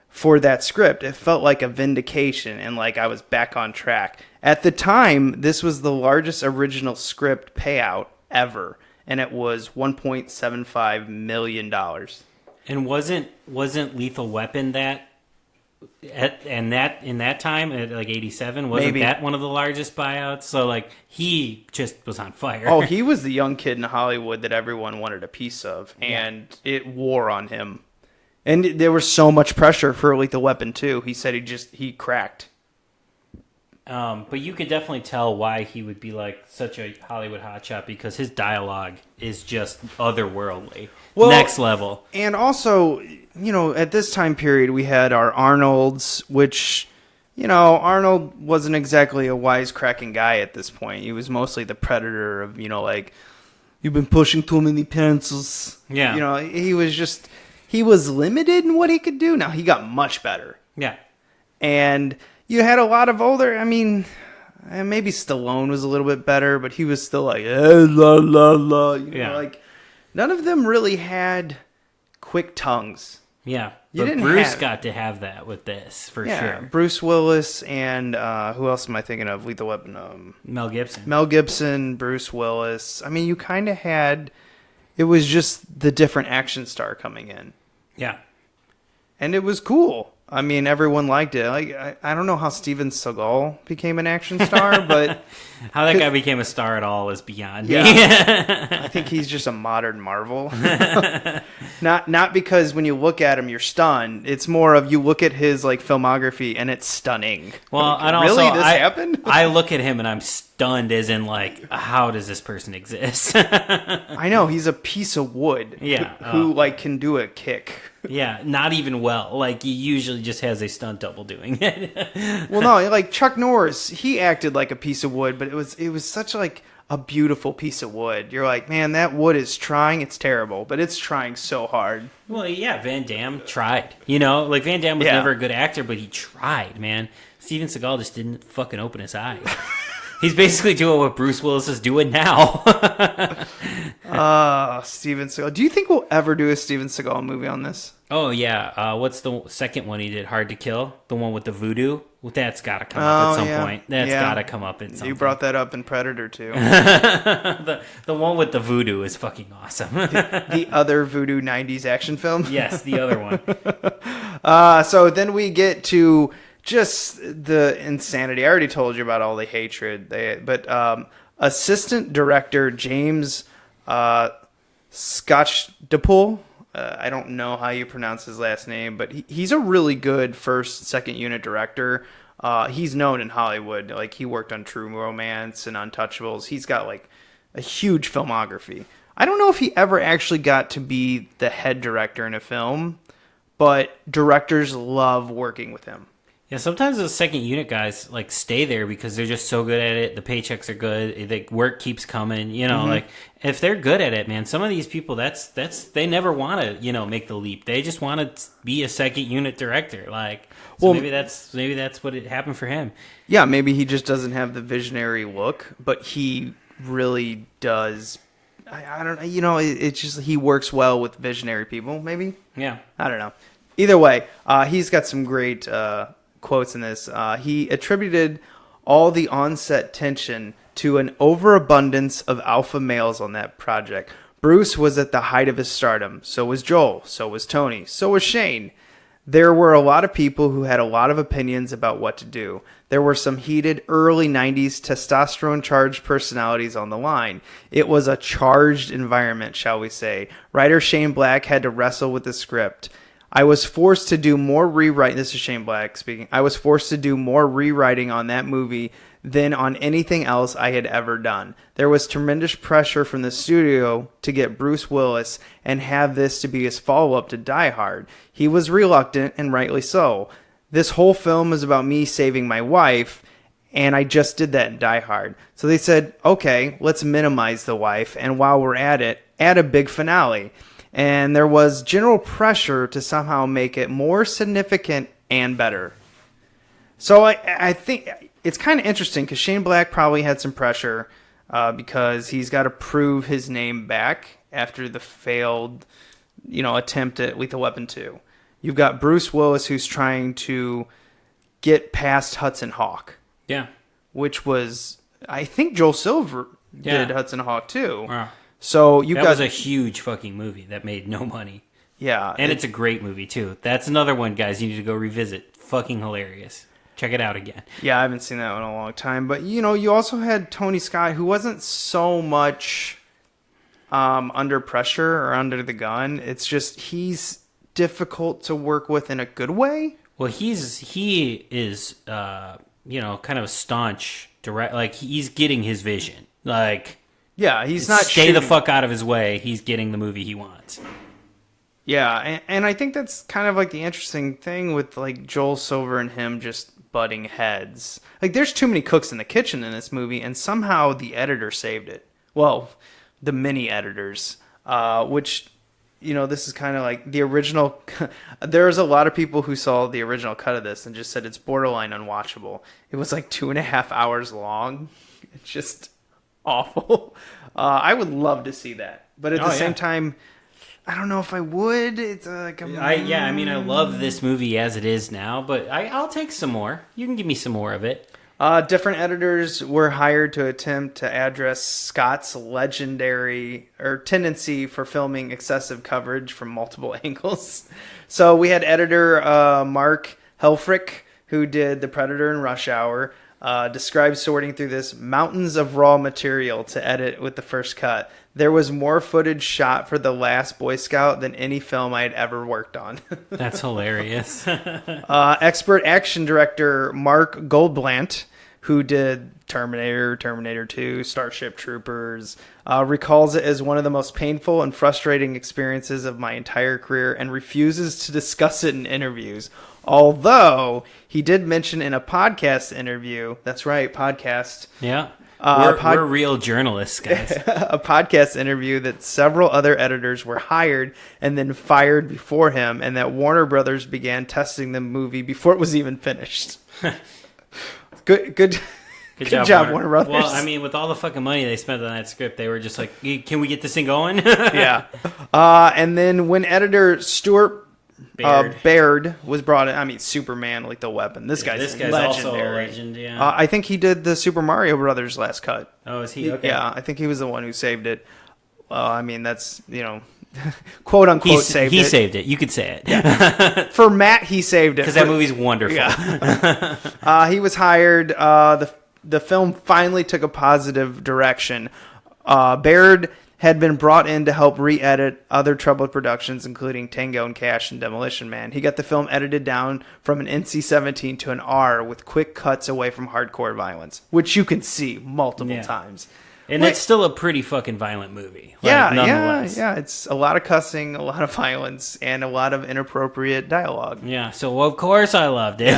for that script. It felt like a vindication and like I was back on track. At the time, this was the largest original script payout ever, and it was $1.75 million. And wasn't Lethal Weapon that? In that time, at like 87, wasn't that one of the largest buyouts? So like he just was on fire. Oh, he was the young kid in Hollywood that everyone wanted a piece of, and it wore on him. And there was so much pressure for Lethal Weapon 2. He said he cracked. But you could definitely tell why he would be like such a Hollywood hotshot because his dialogue is just otherworldly, next level. And also, at this time period, we had our Arnolds, which, Arnold wasn't exactly a wisecracking guy at this point. He was mostly the predator of, like, you've been pushing too many pencils. Yeah. He was limited in what he could do. Now, he got much better. Yeah. And you had a lot of older, maybe Stallone was a little bit better, but he was still like, la, la, la. Like, none of them really had quick tongues. Yeah, but Bruce got to have that with this, for sure. Bruce Willis and, who else am I thinking of? Lethal Weapon. Mel Gibson. Mel Gibson, Bruce Willis. You kind of had, it was just the different action star coming in. Yeah. And it was cool. I mean, everyone liked it. Like, I don't know how Steven Seagal became an action star, but how that guy became a star at all is beyond me. I think he's just a modern marvel. Not because when you look at him, you're stunned. It's more of you look at his like filmography and it's stunning. Well, like, and really, also, this happened? I look at him and I'm stunned, as in like, how does this person exist? I know he's a piece of wood. Yeah, who like can do a kick. Yeah, not even well. Like, he usually just has a stunt double doing it. Well, no, like Chuck Norris, he acted like a piece of wood, but it was such like a beautiful piece of wood. You're like, man, that wood is trying. It's terrible, but it's trying so hard. Well, yeah, Van Damme tried. You know, like Van Damme was never a good actor, but he tried, man. Steven Seagal just didn't fucking open his eyes. He's basically doing what Bruce Willis is doing now. Steven Seagal. Do you think we'll ever do a Steven Seagal movie on this? Oh, yeah. What's the second one he did? Hard to Kill? The one with the voodoo? Well, that's got to come up at some point. That's got to come up at some point. You brought that up in Predator, too. the one with the voodoo is fucking awesome. the other voodoo 90s action film? Yes, the other one. So then we get to just the insanity. I already told you about all the hatred. But assistant director James Scotchdepool, I don't know how you pronounce his last name, but he's a really good second unit director. He's known in Hollywood. Like, he worked on True Romance and Untouchables. He's got like a huge filmography. I don't know if he ever actually got to be the head director in a film, but directors love working with him. Yeah, sometimes those second unit guys like stay there because they're just so good at it. The paychecks are good. The work keeps coming. You know, like if they're good at it, man. Some of these people, that's they never want to make the leap. They just want to be a second unit director. Like, so maybe that's what it happened for him. Yeah, maybe he just doesn't have the visionary look, but he really does. I don't know. It's just he works well with visionary people. Maybe. Yeah. I don't know. Either way, he's got some great quotes in this. He attributed all the on-set tension to an overabundance of alpha males on that project. Bruce was at the height of his stardom. So was Joel. So was Tony. So was Shane. There were a lot of people who had a lot of opinions about what to do. There were some heated early 90s testosterone-charged personalities on the line. It was a charged environment, shall we say. Writer Shane Black had to wrestle with the script. I was forced to do more rewriting. This is Shane Black speaking. I was forced to do more rewriting on that movie than on anything else I had ever done. There was tremendous pressure from the studio to get Bruce Willis and have this to be his follow-up to Die Hard. He was reluctant, and rightly so. This whole film is about me saving my wife, and I just did that in Die Hard. So they said, okay, let's minimize the wife, and while we're at it, add a big finale. And there was general pressure to somehow make it more significant and better. So I think it's kind of interesting because Shane Black probably had some pressure because he's got to prove his name back after the failed, attempt at Lethal Weapon 2. You've got Bruce Willis who's trying to get past Hudson Hawk. Yeah. Which was, I think Joel Silver did Hudson Hawk too. Wow. So that was a huge fucking movie that made no money. Yeah. And it's a great movie too. That's another one, guys, you need to go revisit. Fucking hilarious. Check it out again. Yeah, I haven't seen that one in a long time. But, you also had Tony Scott, who wasn't so much under pressure or under the gun. It's just he's difficult to work with in a good way. Well, he is kind of a staunch direct. Like, he's getting his vision. Like, yeah, he's not stay the fuck out of his way. He's getting the movie he wants. Yeah, and I think that's kind of like the interesting thing with like Joel Silver and him just butting heads. Like, there's too many cooks in the kitchen in this movie, and somehow the editor saved it. Well, the mini editors, which, this is kind of like the original. There's a lot of people who saw the original cut of this and just said it's borderline unwatchable. It was like 2.5 hours long. It's just awful. I would love to see that, but at the same time, I don't know if I would. It's like I love this movie as it is now, but I'll take some more. You can give me some more of it. Different editors were hired to attempt to address Scott's legendary tendency for filming excessive coverage from multiple angles. So we had editor Mark Helfrich, who did The Predator and Rush Hour, described sorting through this mountains of raw material to edit with the first cut. There was more footage shot for The Last Boy Scout than any film I had ever worked on. That's hilarious. Expert action director Mark Goldblatt, who did Terminator, Terminator 2, Starship Troopers, recalls it as one of the most painful and frustrating experiences of my entire career and refuses to discuss it in interviews. Although he did mention in a podcast interview, that's right, podcast. Yeah. We're real journalists, guys. A podcast interview that several other editors were hired and then fired before him, and that Warner Brothers began testing the movie before it was even finished. Good job, Warner Brothers. Well, I mean, with all the fucking money they spent on that script, they were just like, "Can we get this thing going?" Yeah. And then when editor Stuart Baird was brought in, I mean, Superman, like the weapon. This guy's legendary. Also a legend. Yeah. I think he did the Super Mario Brothers last cut. Oh, is he? Okay. Yeah, I think he was the one who saved it. I mean, that's quote unquote saved it. He saved it. You could say it. Yeah. For Matt, he saved it because that movie's wonderful. Yeah. He was hired. The film finally took a positive direction. Baird had been brought in to help re-edit other troubled productions, including Tango and Cash and Demolition Man. He got the film edited down from an NC-17 to an R with quick cuts away from hardcore violence, which you can see multiple times. And it's still a pretty fucking violent movie. Nonetheless. Yeah. It's a lot of cussing, a lot of violence, and a lot of inappropriate dialogue. Yeah, so of course I loved it.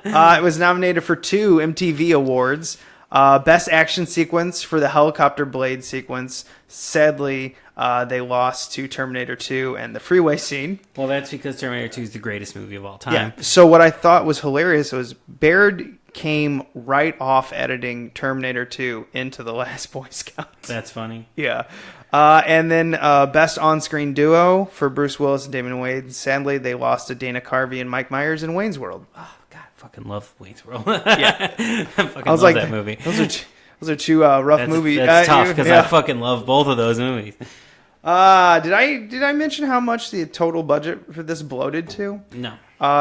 It was nominated for 2 MTV Awards. Best action sequence for the helicopter blade sequence. Sadly, they lost to Terminator 2 and the freeway scene. Well, that's because Terminator 2 is the greatest movie of all time. Yeah. So what I thought was hilarious was Baird came right off editing Terminator 2 into The Last Boy Scout. That's funny. Yeah. And then best on-screen duo for Bruce Willis and Damon Wayans. Sadly, they lost to Dana Carvey and Mike Myers in Wayne's World. Oh, God, I fucking love Wayne's World. Yeah. I was love that movie. Those are two rough movies. That's tough because I fucking love both of those movies. Did I mention how much the total budget for this bloated to? No.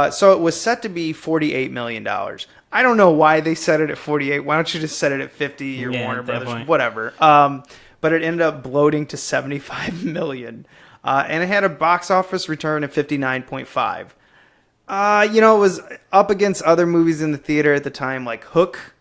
So it was set to be $48 million. I don't know why they set it at 48. Why don't you just set it at 50 or Warner Brothers? Point. Whatever. But it ended up bloating to $75 million. And it had a box office return of 59.5. It was up against other movies in the theater at the time, like Hook,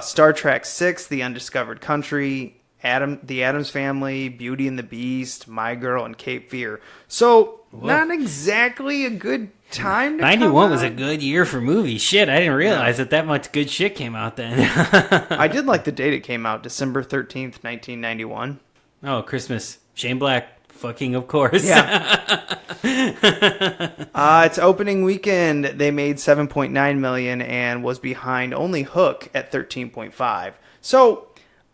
Star Trek VI, The Undiscovered Country, The Addams Family, Beauty and the Beast, My Girl, and Cape Fear. So, not exactly a good time to 91 was a good year for movies. Shit, I didn't realize that much good shit came out then. I did like the date it came out, December 13th, 1991. Oh, Christmas. Shane Black. Fucking of course. Yeah. Its opening weekend, they made $7.9 million and was behind only Hook at $13.5. So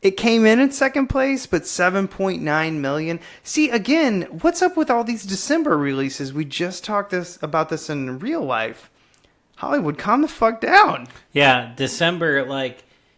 it came in second place, but $7.9 million. See, again, what's up with all these December releases? We just talked about this in real life. Hollywood, calm the fuck down. Yeah, December,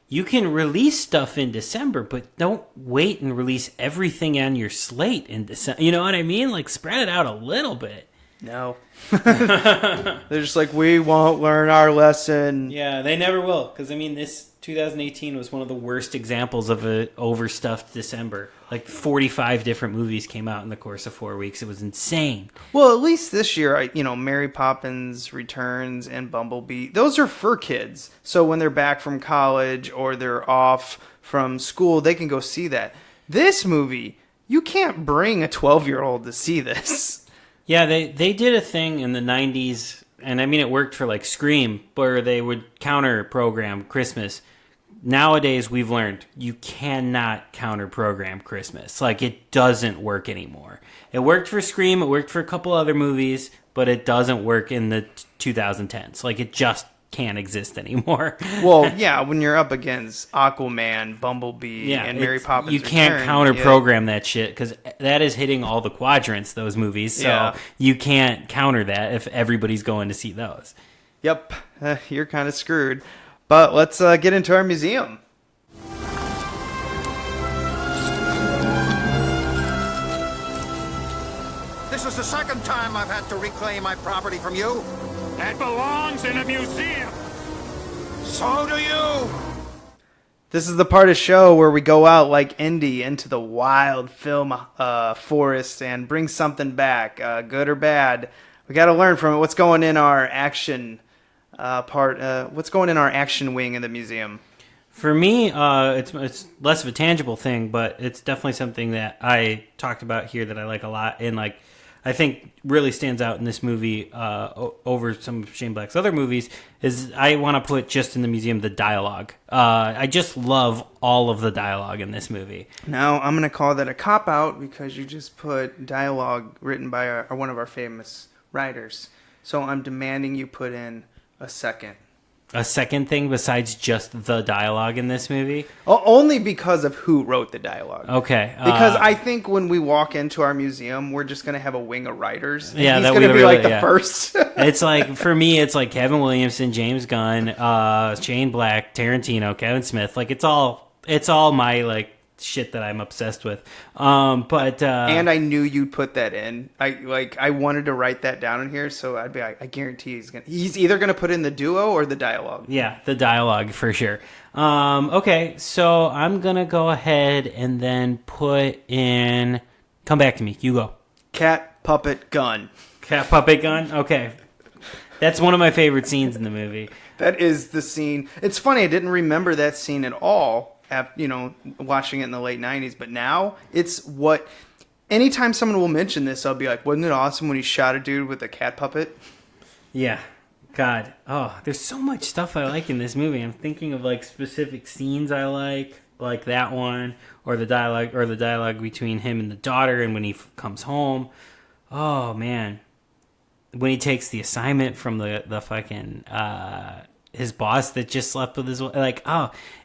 you can release stuff in December, but don't wait and release everything on your slate in December. You know what I mean? Spread it out a little bit. No. They're just like, we won't learn our lesson. Yeah, they never will. Because, this 2018 was one of the worst examples of an overstuffed December. 45 different movies came out in the course of 4 weeks. It was insane. Well, at least this year, Mary Poppins Returns and Bumblebee, those are for kids. So when they're back from college or they're off from school, they can go see that. This movie, you can't bring a 12-year-old to see this. Yeah, they did a thing in the 90s, and it worked for Scream, where they would counter-program Christmas. Nowadays, we've learned you cannot counter-program Christmas. It doesn't work anymore. It worked for Scream, it worked for a couple other movies, but it doesn't work in the 2010s. It just can't exist anymore. Well, yeah, when you're up against Aquaman, Bumblebee, and Mary Poppins you can't counter-program that shit, because that is hitting all the quadrants, those movies, so you can't counter that if everybody's going to see those. Yep, you're kind of screwed. But let's get into our museum. This is the the second time I've had to reclaim my property from you. That belongs in a museum. So do you. This is the part of the show where we go out like Indy into the wild film forest and bring something back, good or bad. We got to learn from it. What's going in our action what's going in our action wing in the museum? For me, it's less of a tangible thing, but it's definitely something that I talked about here that I like a lot, and like I think really stands out in this movie over some of Shane Black's other movies. Is I want to put just in the museum the dialogue. I just love all of the dialogue in this movie. Now I'm going to call that a cop out because you just put dialogue written by one of our famous writers. So I'm demanding you put in a second. A second thing besides just the dialogue in this movie? Only because of who wrote the dialogue. Okay. Because I think when we walk into our museum, we're just going to have a wing of writers. Yeah, he's going to be like the first. It's like, for me, it's like Kevin Williamson, James Gunn, Shane Black, Tarantino, Kevin Smith. Like, it's all my, like, shit that I'm obsessed with. And I knew you'd put that in. I wanted to write that down in here, so I'd be like, I guarantee he's either gonna put in the duo or the dialogue. Yeah, the dialogue for sure. Okay, so I'm gonna go ahead and then put in. Come back to me. You go. Cat puppet gun. Cat puppet gun. Okay, that's one of my favorite scenes in the movie. That is the scene. It's funny, I didn't remember that scene at all. Watching it in the late 90s, but now it's what anytime someone will mention this, I'll be like, wasn't it awesome when he shot a dude with a cat puppet? Yeah. God. Oh, there's so much stuff I like in this movie. I'm thinking of like specific scenes I like that one, or the dialogue between him and the daughter, and when he comes home. Oh man. When he takes the assignment from the fucking his boss that just slept with his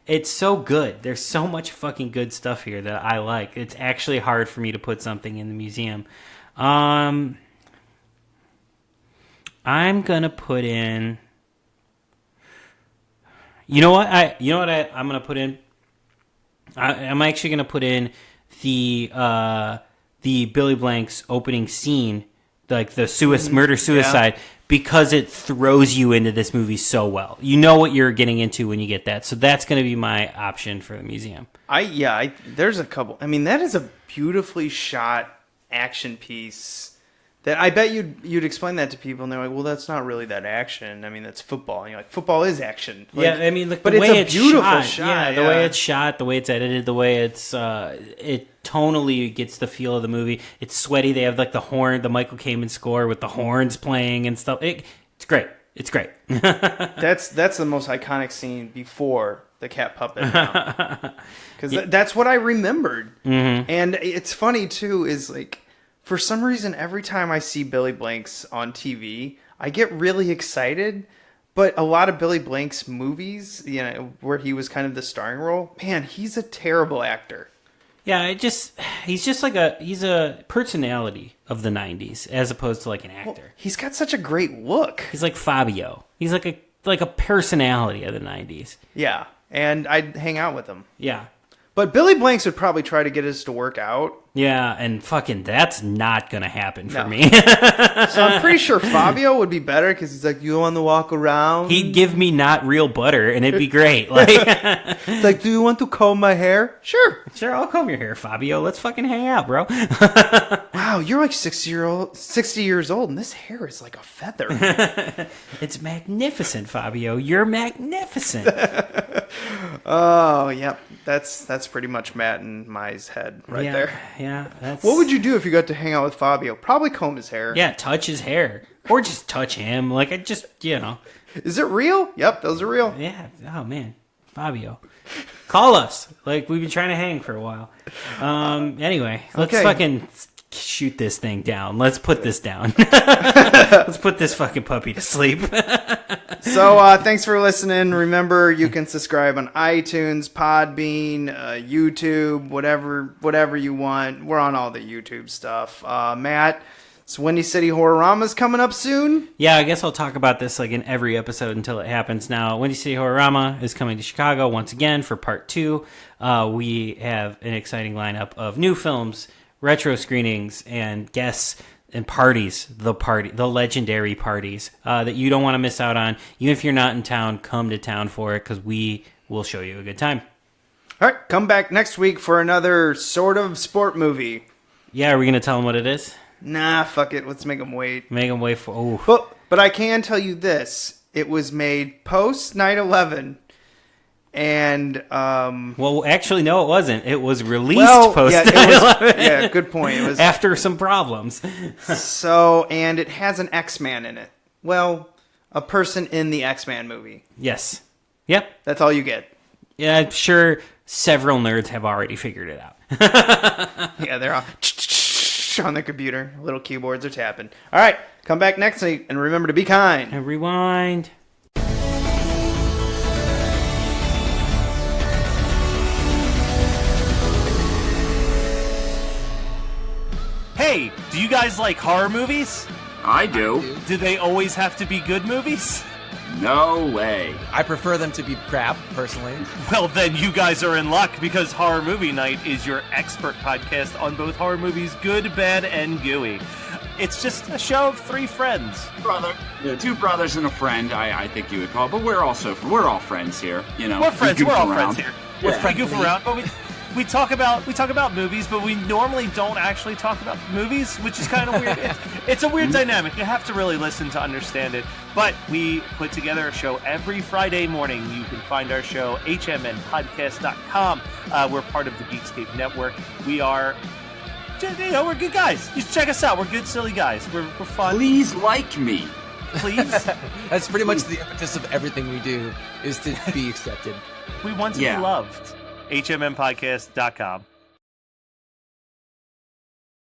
it's so good. There's so much fucking good stuff here that I like. It's actually hard for me to put something in the museum. I'm gonna put in. You know what? I'm gonna put in. I'm actually gonna put in the Billy Blank's opening scene, like the murder suicide. Yeah. Because it throws you into this movie so well. You know what you're getting into when you get that. So that's going to be my option for the museum. There's a couple. I mean, that is a beautifully shot action piece that I bet you'd explain that to people, and they're like, well, that's not really that action. I mean, that's football. And you're like, football is action. Like, yeah, I mean, but the way it's beautiful shot. Yeah, the way it's shot, the way it's edited, the way it's it tonally gets the feel of the movie. It's sweaty. They have like the Michael Kamen score with the horns playing and stuff. It's great. It's great. That's the most iconic scene before the cat puppet. Because that's what I remembered. Mm-hmm. And it's funny too. Is like, for some reason, every time I see Billy Blanks on TV, I get really excited. But a lot of Billy Blank's movies, where he was kind of the starring role, man, he's a terrible actor. Yeah, he's a personality of the 90s as opposed to like an actor. Well, he's got such a great look. He's like Fabio. He's like a personality of the 90s. Yeah, and I'd hang out with him. Yeah. But Billy Blanks would probably try to get us to work out. Yeah, and fucking that's not going to happen for me. So I'm pretty sure Fabio would be better because he's like, you want to walk around? He'd give me not real butter, and it'd be great. Like, it's like, do you want to comb my hair? Sure, I'll comb your hair, Fabio. Let's fucking hang out, bro. Wow, you're like 60 years old, and this hair is like a feather. It's magnificent, Fabio. You're magnificent. Oh, yep. That's pretty much Matt and Mai's head right there. Yeah. What would you do if you got to hang out with Fabio? Probably comb his hair. Yeah, touch his hair. Or just touch him. Like, I just, Is it real? Yep, those are real. Yeah. Oh, man. Fabio. Call us. Like, we've been trying to hang for a while. Anyway, let's fucking shoot this thing down. Let's put this down. Let's put this fucking puppy to sleep. So thanks for listening. Remember, you can subscribe on iTunes, Podbean, YouTube, whatever you want. We're on all the YouTube stuff. Matt, so Windy City Horrorama's coming up soon? Yeah, I guess I'll talk about this like in every episode until it happens. Now, Windy City Horrorama is coming to Chicago once again for part 2. We have an exciting lineup of new films, retro screenings, and guests And parties, the legendary parties that you don't want to miss out on. Even if you're not in town, come to town for it because we will show you a good time. All right, come back next week for another sort of sport movie. Yeah, are we going to tell them what it is? Nah, fuck it. Let's make them wait. Make them wait for... Oh. But I can tell you this. It was made post 9/11. And, well, actually, no, it wasn't. It was released post 9/11. Yeah, good point. It was after some problems. And it has an X-Man in it. Well, a person in the X-Man movie. Yes. Yep. That's all you get. Yeah, I'm sure several nerds have already figured it out. Yeah, they're all on their computer. Little keyboards are tapping. All right, come back next week, and remember to be kind. And rewind. Hey, do you guys like horror movies? I do. Do they always have to be good movies? No way. I prefer them to be crap, personally. Well, then you guys are in luck because Horror Movie Night is your expert podcast on both horror movies, good, bad, and gooey. It's just a show of three friends. Two brothers and a friend, I think you would call it. But we're all friends here, you know. We're friends. We're all around. friends here. Yeah. We goof around, but we talk about movies, but we normally don't actually talk about movies, which is kind of weird. It's a weird dynamic. You have to really listen to understand it. But we put together a show every Friday morning. You can find our show hmnpodcast.com. We're part of the Geekscape Network. We are, we're good guys. You should check us out. We're good, silly guys. We're fun. Please like me. Please. That's pretty much the impetus of everything we do, is to be accepted. We want to be loved. hmnpodcast.com.